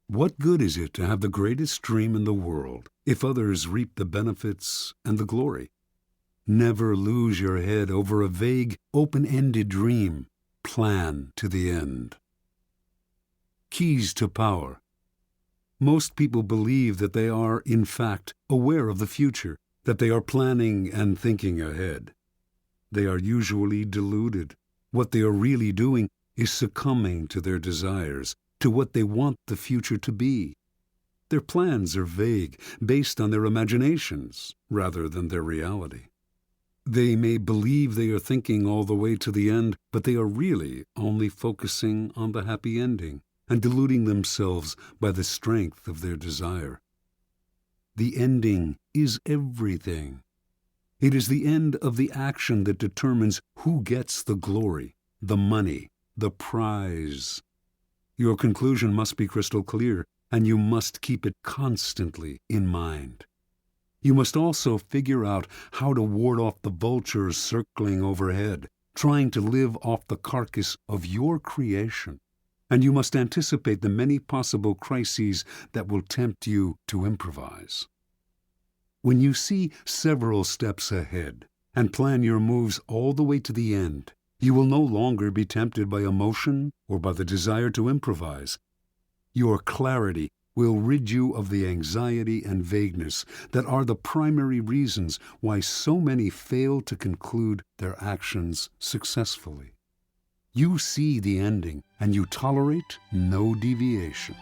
What good is it to have the greatest dream in the world if others reap the benefits and the glory? Never lose your head over a vague, open-ended dream. Plan to the end. Keys to power. Most people believe that they are, in fact, aware of the future, that they are planning and thinking ahead. They are usually deluded. What they are really doing is succumbing to their desires, to what they want the future to be. Their plans are vague, based on their imaginations rather than their reality. They may believe they are thinking all the way to the end, but they are really only focusing on the happy ending and deluding themselves by the strength of their desire. The ending is everything. It is the end of the action that determines who gets the glory, the money, the prize. Your conclusion must be crystal clear, and you must keep it constantly in mind. You must also figure out how to ward off the vultures circling overhead, trying to live off the carcass of your creation. And you must anticipate the many possible crises that will tempt you to improvise. When you see several steps ahead and plan your moves all the way to the end, you will no longer be tempted by emotion or by the desire to improvise. Your clarity will rid you of the anxiety and vagueness that are the primary reasons why so many fail to conclude their actions successfully. You see the ending, and you tolerate no deviation.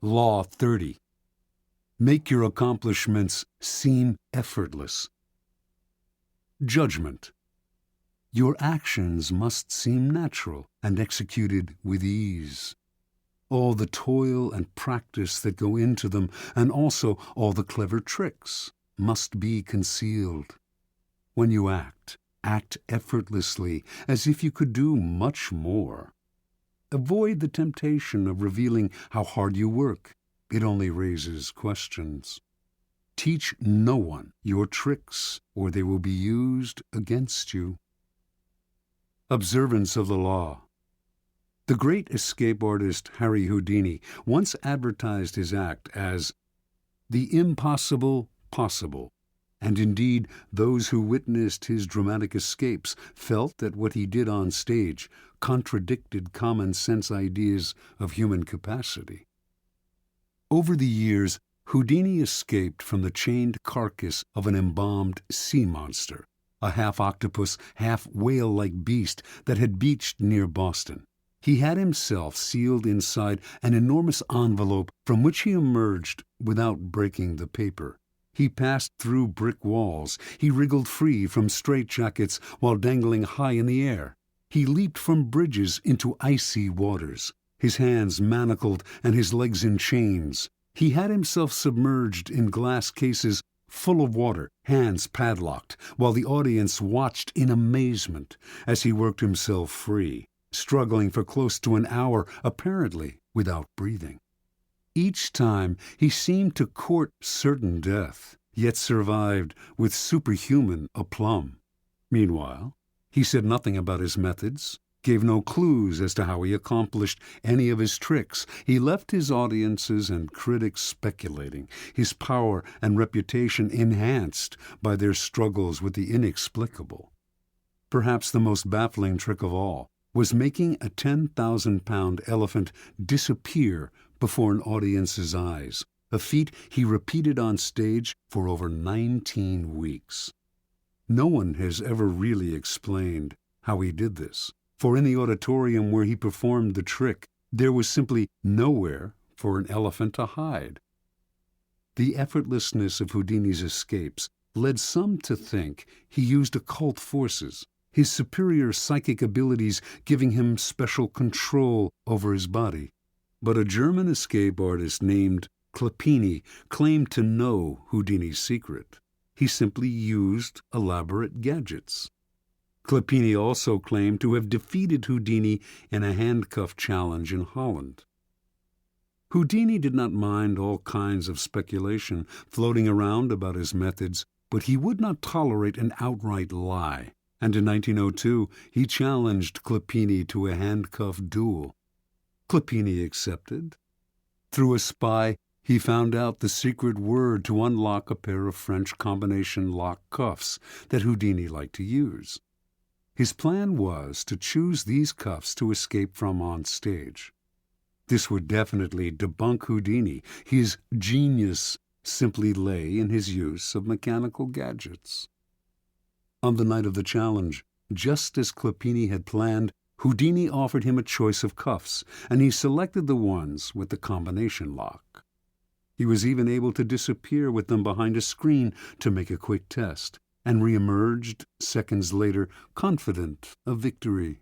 Law 30. Make your accomplishments seem effortless. Judgment. Your actions must seem natural and executed with ease. All the toil and practice that go into them, and also all the clever tricks, must be concealed. When you act effortlessly, as if you could do much more. Avoid the temptation of revealing how hard you work. It only raises questions. Teach no one your tricks, or they will be used against you. Observance of the law. The great escape artist Harry Houdini once advertised his act as the impossible possible, and indeed those who witnessed his dramatic escapes felt that what he did on stage contradicted common sense ideas of human capacity. Over the years, Houdini escaped from the chained carcass of an embalmed sea monster, a half-octopus, half-whale-like beast that had beached near Boston. He had himself sealed inside an enormous envelope from which he emerged without breaking the paper. He passed through brick walls. He wriggled free from straitjackets while dangling high in the air. He leaped from bridges into icy waters, his hands manacled and his legs in chains. He had himself submerged in glass cases full of water, hands padlocked, while the audience watched in amazement as he worked himself free, struggling for close to an hour, apparently without breathing. Each time he seemed to court certain death, yet survived with superhuman aplomb. Meanwhile, he said nothing about his methods, gave no clues as to how he accomplished any of his tricks. He left his audiences and critics speculating, his power and reputation enhanced by their struggles with the inexplicable. Perhaps the most baffling trick of all was making a 10,000-pound elephant disappear before an audience's eyes, a feat he repeated on stage for over 19 weeks. No one has ever really explained how he did this, for in the auditorium where he performed the trick, there was simply nowhere for an elephant to hide. The effortlessness of Houdini's escapes led some to think he used occult forces, his superior psychic abilities giving him special control over his body. But a German escape artist named Clapini claimed to know Houdini's secret. He simply used elaborate gadgets. Clapini also claimed to have defeated Houdini in a handcuff challenge in Holland. Houdini did not mind all kinds of speculation floating around about his methods, but he would not tolerate an outright lie. and in 1902 he challenged Clopini to a handcuff duel. Clopini accepted. Through a spy, he found out the secret word to unlock a pair of French combination lock cuffs that Houdini liked to use. His plan was to choose these cuffs to escape from on stage. This would definitely debunk Houdini. His genius simply lay in his use of mechanical gadgets. On the night of the challenge, just as Clopini had planned, Houdini offered him a choice of cuffs, and he selected the ones with the combination lock. He was even able to disappear with them behind a screen to make a quick test, and re-emerged seconds later, confident of victory.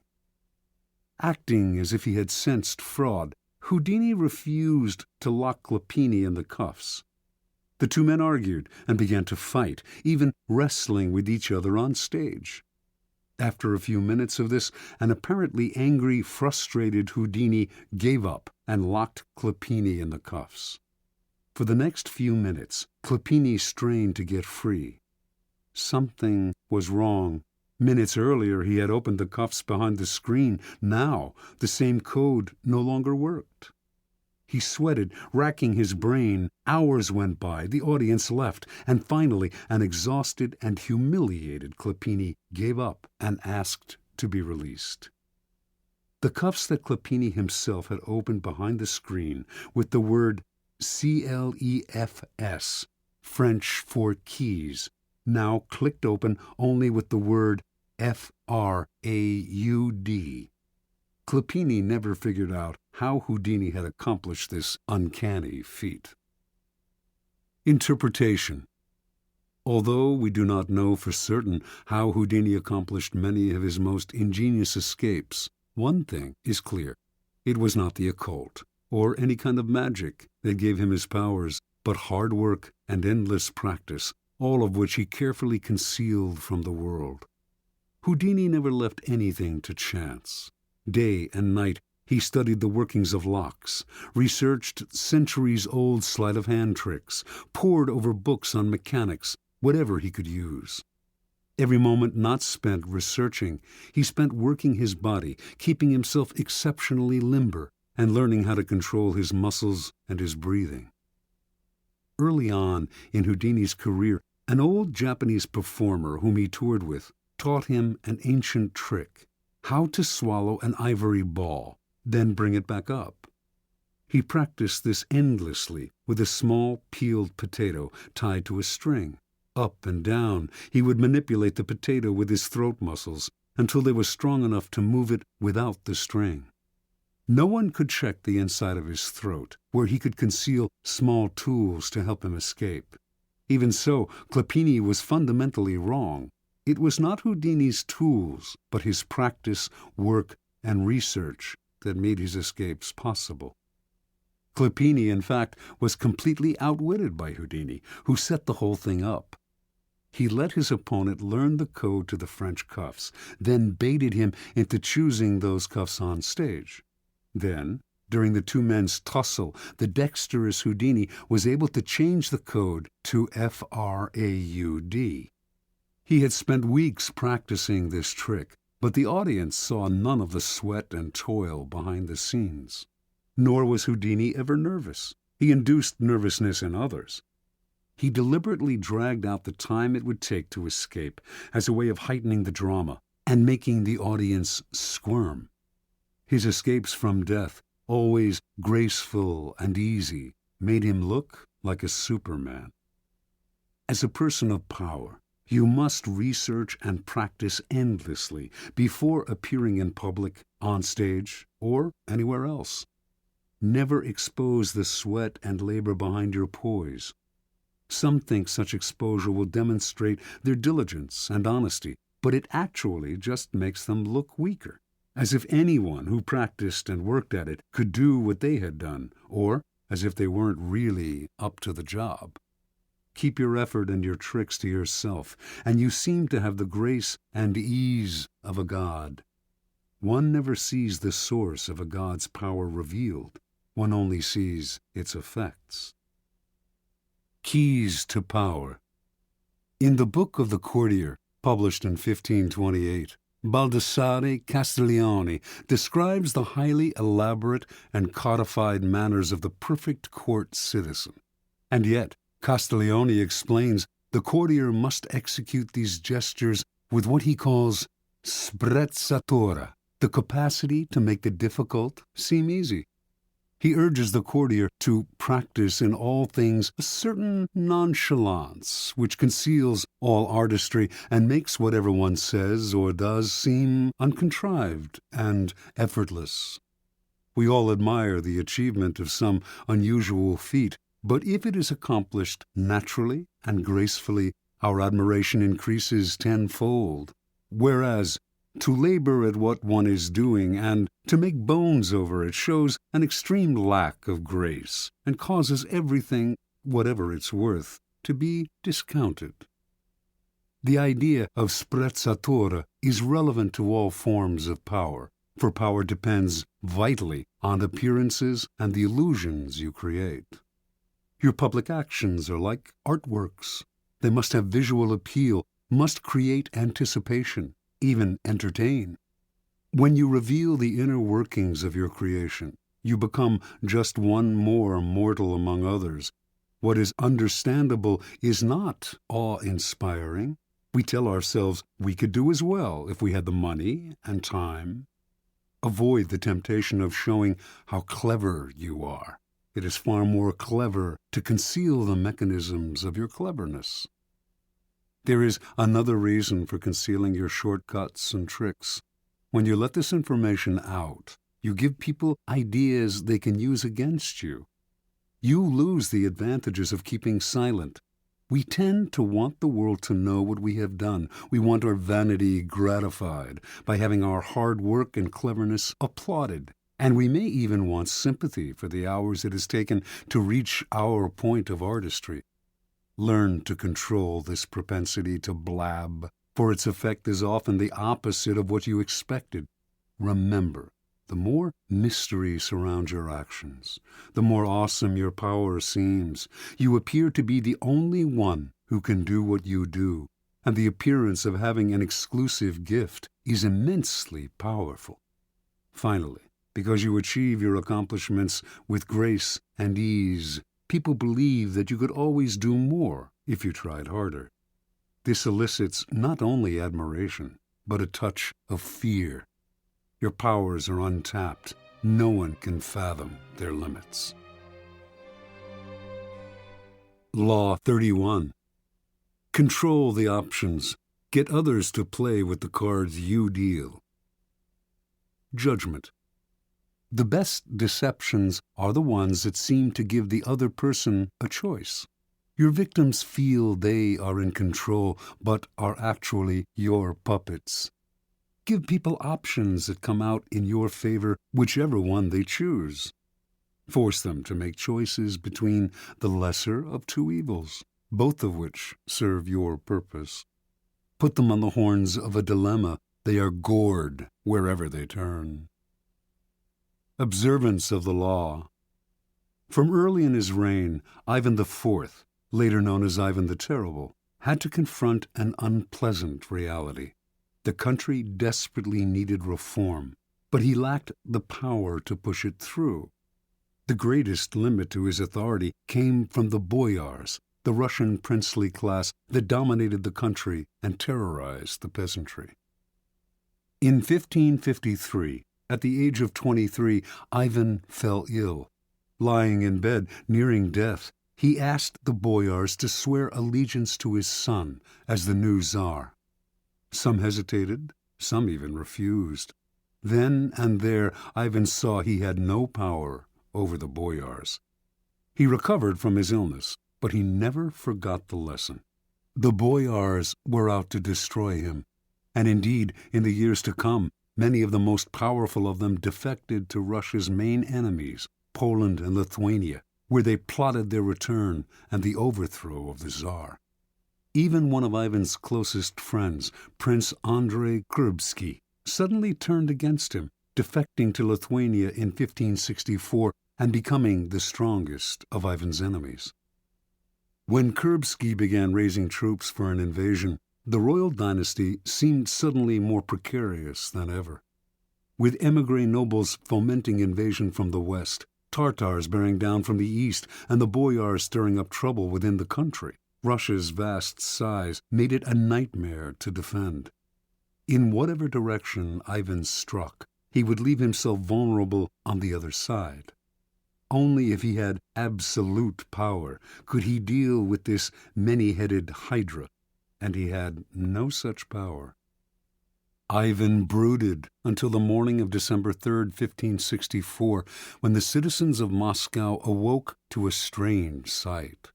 Acting as if he had sensed fraud, Houdini refused to lock Clopini in the cuffs. The two men argued and began to fight, even wrestling with each other on stage. After a few minutes of this, an apparently angry, frustrated Houdini gave up and locked Clopini in the cuffs. For the next few minutes, Clopini strained to get free. Something was wrong. Minutes earlier, he had opened the cuffs behind the screen. Now, the same code no longer worked. He sweated, racking his brain. Hours went by, the audience left, and finally, an exhausted and humiliated Clopini gave up and asked to be released. The cuffs that Clopini himself had opened behind the screen with the word CLEFS, French for keys, now clicked open only with the word FRAUD. Clopini never figured out how Houdini had accomplished this uncanny feat. Interpretation. Although we do not know for certain how Houdini accomplished many of his most ingenious escapes, one thing is clear. It was not the occult or any kind of magic that gave him his powers, but hard work and endless practice, all of which he carefully concealed from the world. Houdini never left anything to chance. Day and night he studied the workings of locks, researched centuries-old sleight-of-hand tricks, pored over books on mechanics, whatever he could use. Every moment not spent researching, he spent working his body, keeping himself exceptionally limber, and learning how to control his muscles and his breathing. Early on in Houdini's career, an old Japanese performer whom he toured with taught him an ancient trick: how to swallow an ivory ball, then bring it back up. He practiced this endlessly with a small peeled potato tied to a string. Up and down, he would manipulate the potato with his throat muscles until they were strong enough to move it without the string. No one could check the inside of his throat, where he could conceal small tools to help him escape. Even so, Clopini was fundamentally wrong. It was not Houdini's tools, but his practice, work, and research that made his escapes possible. Clopini, in fact, was completely outwitted by Houdini, who set the whole thing up. He let his opponent learn the code to the French cuffs, then baited him into choosing those cuffs on stage. Then, during the two men's tussle, the dexterous Houdini was able to change the code to FRAUD. He had spent weeks practicing this trick, but the audience saw none of the sweat and toil behind the scenes. Nor was Houdini ever nervous. He induced nervousness in others. He deliberately dragged out the time it would take to escape as a way of heightening the drama and making the audience squirm. His escapes from death, always graceful and easy, made him look like a Superman. As a person of power, you must research and practice endlessly before appearing in public, on stage, or anywhere else. Never expose the sweat and labor behind your poise. Some think such exposure will demonstrate their diligence and honesty, but it actually just makes them look weaker, as if anyone who practiced and worked at it could do what they had done, or as if they weren't really up to the job. Keep your effort and your tricks to yourself, and you seem to have the grace and ease of a god. One never sees the source of a god's power revealed. One only sees its effects. Keys to Power. In the Book of the Courtier, published in 1528, Baldassare Castiglione describes the highly elaborate and codified manners of the perfect court citizen. And yet, Castiglione explains the courtier must execute these gestures with what he calls sprezzatura, the capacity to make the difficult seem easy. He urges the courtier to practice in all things a certain nonchalance which conceals all artistry and makes whatever one says or does seem uncontrived and effortless. We all admire the achievement of some unusual feat, but if it is accomplished naturally and gracefully, our admiration increases tenfold. Whereas to labor at what one is doing and to make bones over it shows an extreme lack of grace and causes everything, whatever it's worth, to be discounted. The idea of sprezzatura is relevant to all forms of power, for power depends vitally on appearances and the illusions you create. Your public actions are like artworks. They must have visual appeal, must create anticipation, even entertain. When you reveal the inner workings of your creation, you become just one more mortal among others. What is understandable is not awe-inspiring. We tell ourselves we could do as well if we had the money and time. Avoid the temptation of showing how clever you are. It is far more clever to conceal the mechanisms of your cleverness. There is another reason for concealing your shortcuts and tricks. When you let this information out, you give people ideas they can use against you. You lose the advantages of keeping silent. We tend to want the world to know what we have done. We want our vanity gratified by having our hard work and cleverness applauded. And we may even want sympathy for the hours it has taken to reach our point of artistry. Learn to control this propensity to blab, for its effect is often the opposite of what you expected. Remember, the more mystery surrounds your actions, the more awesome your power seems. You appear to be the only one who can do what you do, and the appearance of having an exclusive gift is immensely powerful. Finally, because you achieve your accomplishments with grace and ease, people believe that you could always do more if you tried harder. This elicits not only admiration, but a touch of fear. Your powers are untapped. No one can fathom their limits. Law 31. Control the options. Get others to play with the cards you deal. Judgment. The best deceptions are the ones that seem to give the other person a choice. Your victims feel they are in control, but are actually your puppets. Give people options that come out in your favor, whichever one they choose. Force them to make choices between the lesser of two evils, both of which serve your purpose. Put them on the horns of a dilemma. They are gored wherever they turn. Observance of the law. From early in his reign, Ivan IV, later known as Ivan the Terrible, had to confront an unpleasant reality. The country desperately needed reform, but he lacked the power to push it through. The greatest limit to his authority came from the boyars, the Russian princely class that dominated the country and terrorized the peasantry. In 1553, at the age of 23, Ivan fell ill. Lying in bed, nearing death, he asked the boyars to swear allegiance to his son as the new Tsar. Some hesitated, some even refused. Then and there, Ivan saw he had no power over the boyars. He recovered from his illness, but he never forgot the lesson. The boyars were out to destroy him, and indeed, in the years to come, many of the most powerful of them defected to Russia's main enemies, Poland and Lithuania, where they plotted their return and the overthrow of the Tsar. Even one of Ivan's closest friends, Prince Andrei Kurbsky, suddenly turned against him, defecting to Lithuania in 1564 and becoming the strongest of Ivan's enemies. When Kurbsky began raising troops for an invasion, The royal dynasty seemed suddenly more precarious than ever. With emigre nobles fomenting invasion from the west, Tartars bearing down from the east, and the boyars stirring up trouble within the country, Russia's vast size made it a nightmare to defend. In whatever direction Ivan struck, he would leave himself vulnerable on the other side. Only if he had absolute power could he deal with this many-headed hydra, and he had no such power. Ivan brooded until the morning of December 3rd, 1564, when the citizens of Moscow awoke to a strange sight.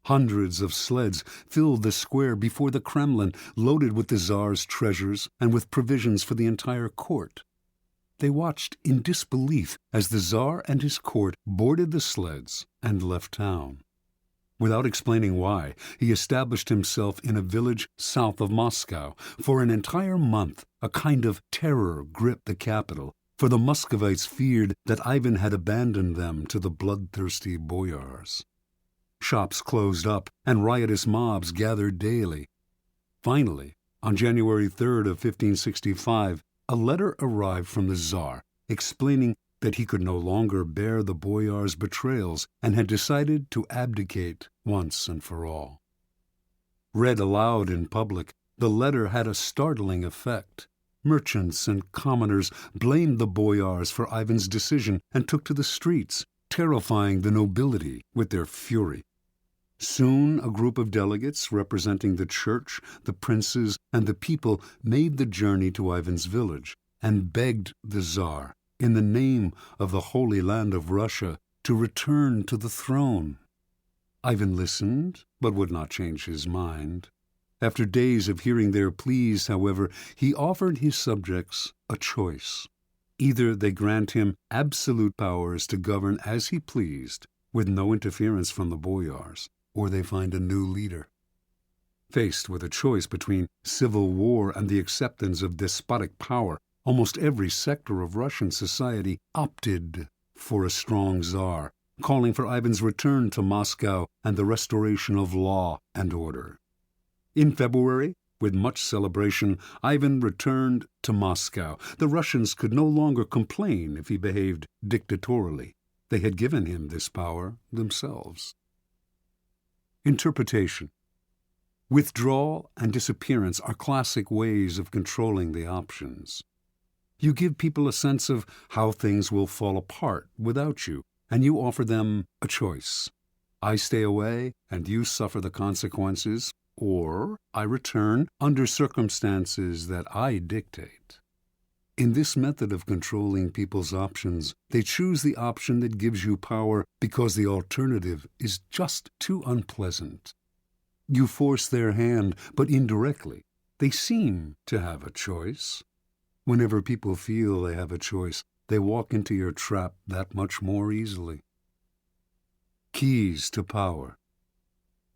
Hundreds of sleds filled the square before the Kremlin, loaded with the Tsar's treasures and with provisions for the entire court. They watched in disbelief as the Tsar and his court boarded the sleds and left town. Without explaining why, he established himself in a village south of Moscow. For an entire month, a kind of terror gripped the capital, for the Muscovites feared that Ivan had abandoned them to the bloodthirsty boyars. Shops closed up, and riotous mobs gathered daily. Finally, on January 3rd of 1565, a letter arrived from the Tsar explaining that he could no longer bear the boyars' betrayals and had decided to abdicate once and for all. Read aloud in public, the letter had a startling effect. Merchants and commoners blamed the boyars for Ivan's decision and took to the streets, terrifying the nobility with their fury. Soon a group of delegates representing the church, the princes, and the people made the journey to Ivan's village and begged the Tsar, in the name of the Holy Land of Russia, to return to the throne. Ivan listened, but would not change his mind. After days of hearing their pleas, however, he offered his subjects a choice. Either they grant him absolute powers to govern as he pleased, with no interference from the boyars, or they find a new leader. Faced with a choice between civil war and the acceptance of despotic power, almost every sector of Russian society opted for a strong Tsar, calling for Ivan's return to Moscow and the restoration of law and order. In February, with much celebration, Ivan returned to Moscow. The Russians could no longer complain if he behaved dictatorially. They had given him this power themselves. Interpretation. Withdrawal and disappearance are classic ways of controlling the options. You give people a sense of how things will fall apart without you, and you offer them a choice. I stay away, and you suffer the consequences, or I return under circumstances that I dictate. In this method of controlling people's options, they choose the option that gives you power because the alternative is just too unpleasant. You force their hand, but indirectly. They seem to have a choice. Whenever people feel they have a choice, they walk into your trap that much more easily. Keys to power.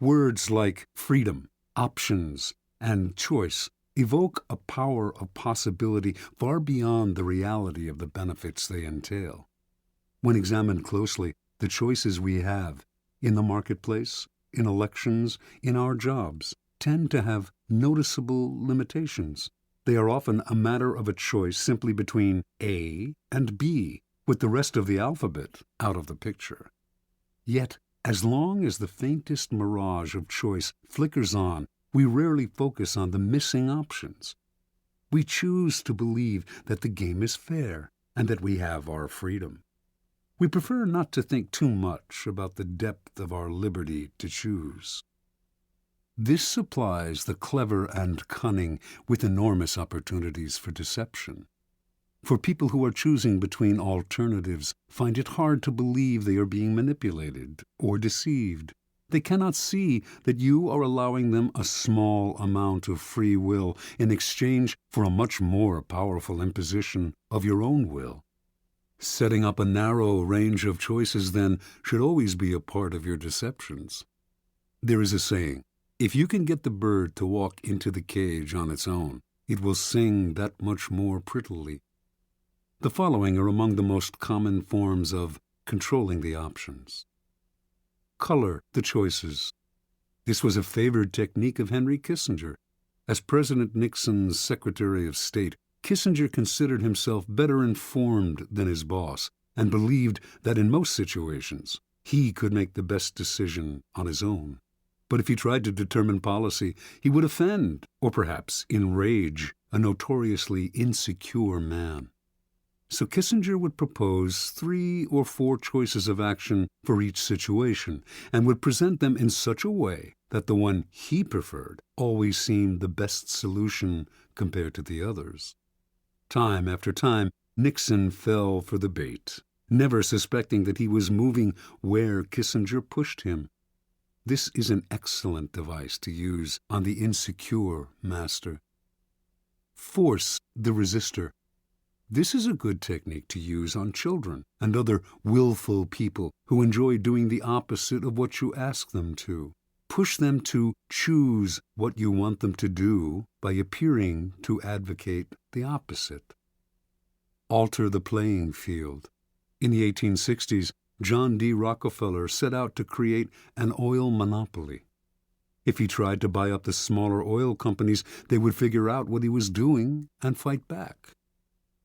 Words like freedom, options, and choice evoke a power of possibility far beyond the reality of the benefits they entail. When examined closely, the choices we have in the marketplace, in elections, in our jobs, tend to have noticeable limitations. They are often a matter of a choice simply between A and B, with the rest of the alphabet out of the picture. Yet, as long as the faintest mirage of choice flickers on, we rarely focus on the missing options. We choose to believe that the game is fair and that we have our freedom. We prefer not to think too much about the depth of our liberty to choose. This supplies the clever and cunning with enormous opportunities for deception. For people who are choosing between alternatives find it hard to believe they are being manipulated or deceived. They cannot see that you are allowing them a small amount of free will in exchange for a much more powerful imposition of your own will. Setting up a narrow range of choices, then, should always be a part of your deceptions. There is a saying, if you can get the bird to walk into the cage on its own, it will sing that much more prettily. The following are among the most common forms of controlling the options. Color the choices. This was a favored technique of Henry Kissinger. As President Nixon's Secretary of State, Kissinger considered himself better informed than his boss and believed that in most situations he could make the best decision on his own. But if he tried to determine policy, he would offend, or perhaps enrage, a notoriously insecure man. So Kissinger would propose 3 or 4 choices of action for each situation, and would present them in such a way that the one he preferred always seemed the best solution compared to the others. Time after time, Nixon fell for the bait, never suspecting that he was moving where Kissinger pushed him. This is an excellent device to use on the insecure master. Force the resistor. This is a good technique to use on children and other willful people who enjoy doing the opposite of what you ask them to. Push them to choose what you want them to do by appearing to advocate the opposite. Alter the playing field. In the 1860s, John D. Rockefeller set out to create an oil monopoly. If he tried to buy up the smaller oil companies, they would figure out what he was doing and fight back.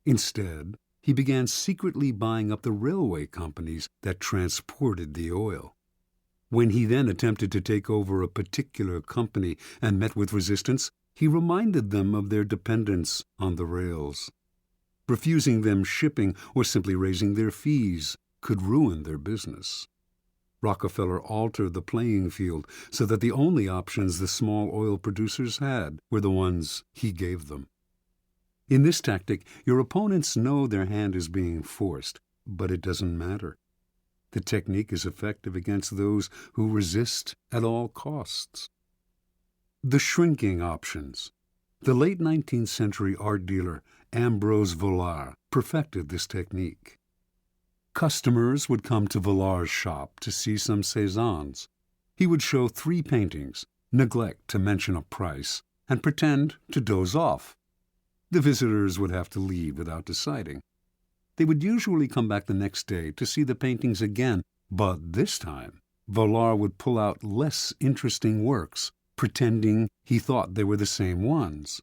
Instead, he began secretly buying up the railway companies that transported the oil. When he then attempted to take over a particular company and met with resistance, he reminded them of their dependence on the rails. Refusing them shipping or simply raising their fees could ruin their business. Rockefeller altered the playing field so that the only options the small oil producers had were the ones he gave them. In this tactic, your opponents know their hand is being forced, but it doesn't matter. The technique is effective against those who resist at all costs. The shrinking options. The late 19th century art dealer Ambrose Vollard perfected this technique. Customers would come to Vollard's shop to see some Cézannes. He would show 3 paintings, neglect to mention a price, and pretend to doze off. The visitors would have to leave without deciding. They would usually come back the next day to see the paintings again, but this time Vollard would pull out less interesting works, pretending he thought they were the same ones.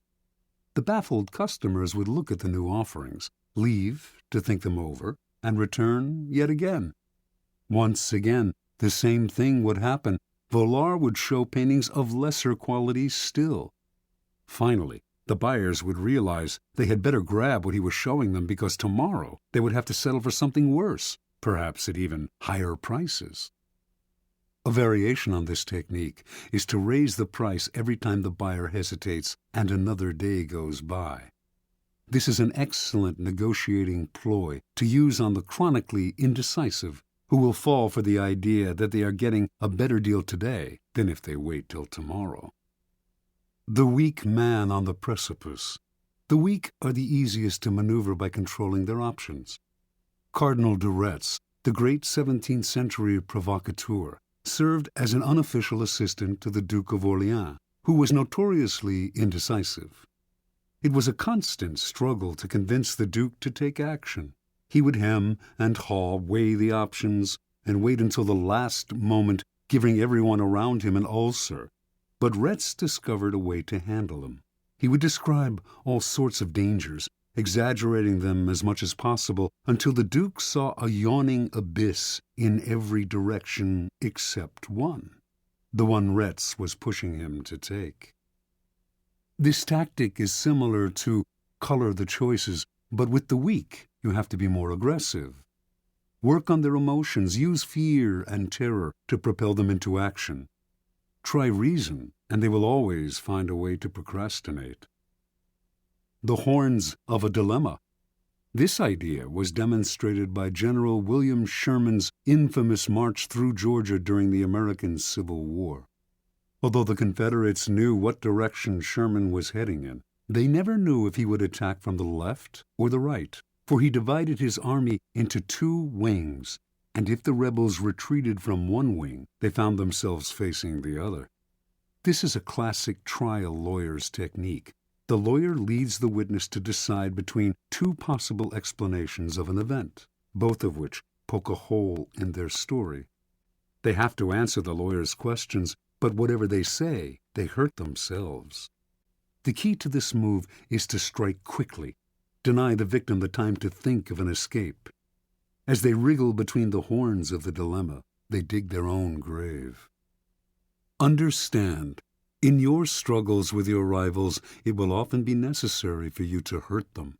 The baffled customers would look at the new offerings, leave to think them over, and return yet again. Once again, the same thing would happen. Vollard would show paintings of lesser quality still. Finally, the buyers would realize they had better grab what he was showing them because tomorrow they would have to settle for something worse, perhaps at even higher prices. A variation on this technique is to raise the price every time the buyer hesitates and another day goes by. This is an excellent negotiating ploy to use on the chronically indecisive, who will fall for the idea that they are getting a better deal today than if they wait till tomorrow. The weak man on the precipice. The weak are the easiest to maneuver by controlling their options. Cardinal de Retz, the great 17th century provocateur, served as an unofficial assistant to the Duke of Orleans, who was notoriously indecisive. It was a constant struggle to convince the Duke to take action. He would hem and haw, weigh the options, and wait until the last moment, giving everyone around him an ulcer. But Retz discovered a way to handle him. He would describe all sorts of dangers, exaggerating them as much as possible, until the Duke saw a yawning abyss in every direction except one, the one Retz was pushing him to take. This tactic is similar to color the choices, but with the weak, you have to be more aggressive. Work on their emotions, use fear and terror to propel them into action. Try reason, and they will always find a way to procrastinate. The horns of a dilemma. This idea was demonstrated by General William Sherman's infamous march through Georgia during the American Civil War. Although the Confederates knew what direction Sherman was heading in, they never knew if he would attack from the left or the right, for he divided his army into 2 wings, and if the rebels retreated from one wing, they found themselves facing the other. This is a classic trial lawyer's technique. The lawyer leads the witness to decide between 2 possible explanations of an event, both of which poke a hole in their story. They have to answer the lawyer's questions, but whatever they say, they hurt themselves. The key to this move is to strike quickly, deny the victim the time to think of an escape. As they wriggle between the horns of the dilemma, they dig their own grave. Understand, in your struggles with your rivals, it will often be necessary for you to hurt them.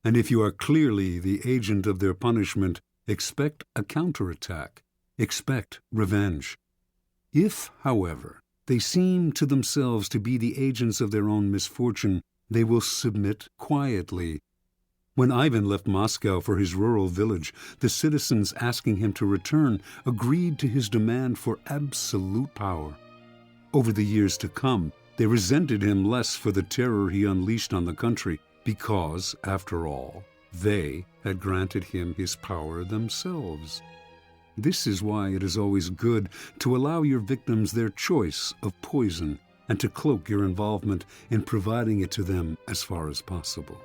And if you are clearly the agent of their punishment, expect a counterattack. Expect revenge. If, however, they seem to themselves to be the agents of their own misfortune, they will submit quietly. When Ivan left Moscow for his rural village, the citizens asking him to return agreed to his demand for absolute power. Over the years to come, they resented him less for the terror he unleashed on the country, because, after all, they had granted him his power themselves. This is why it is always good to allow your victims their choice of poison and to cloak your involvement in providing it to them as far as possible.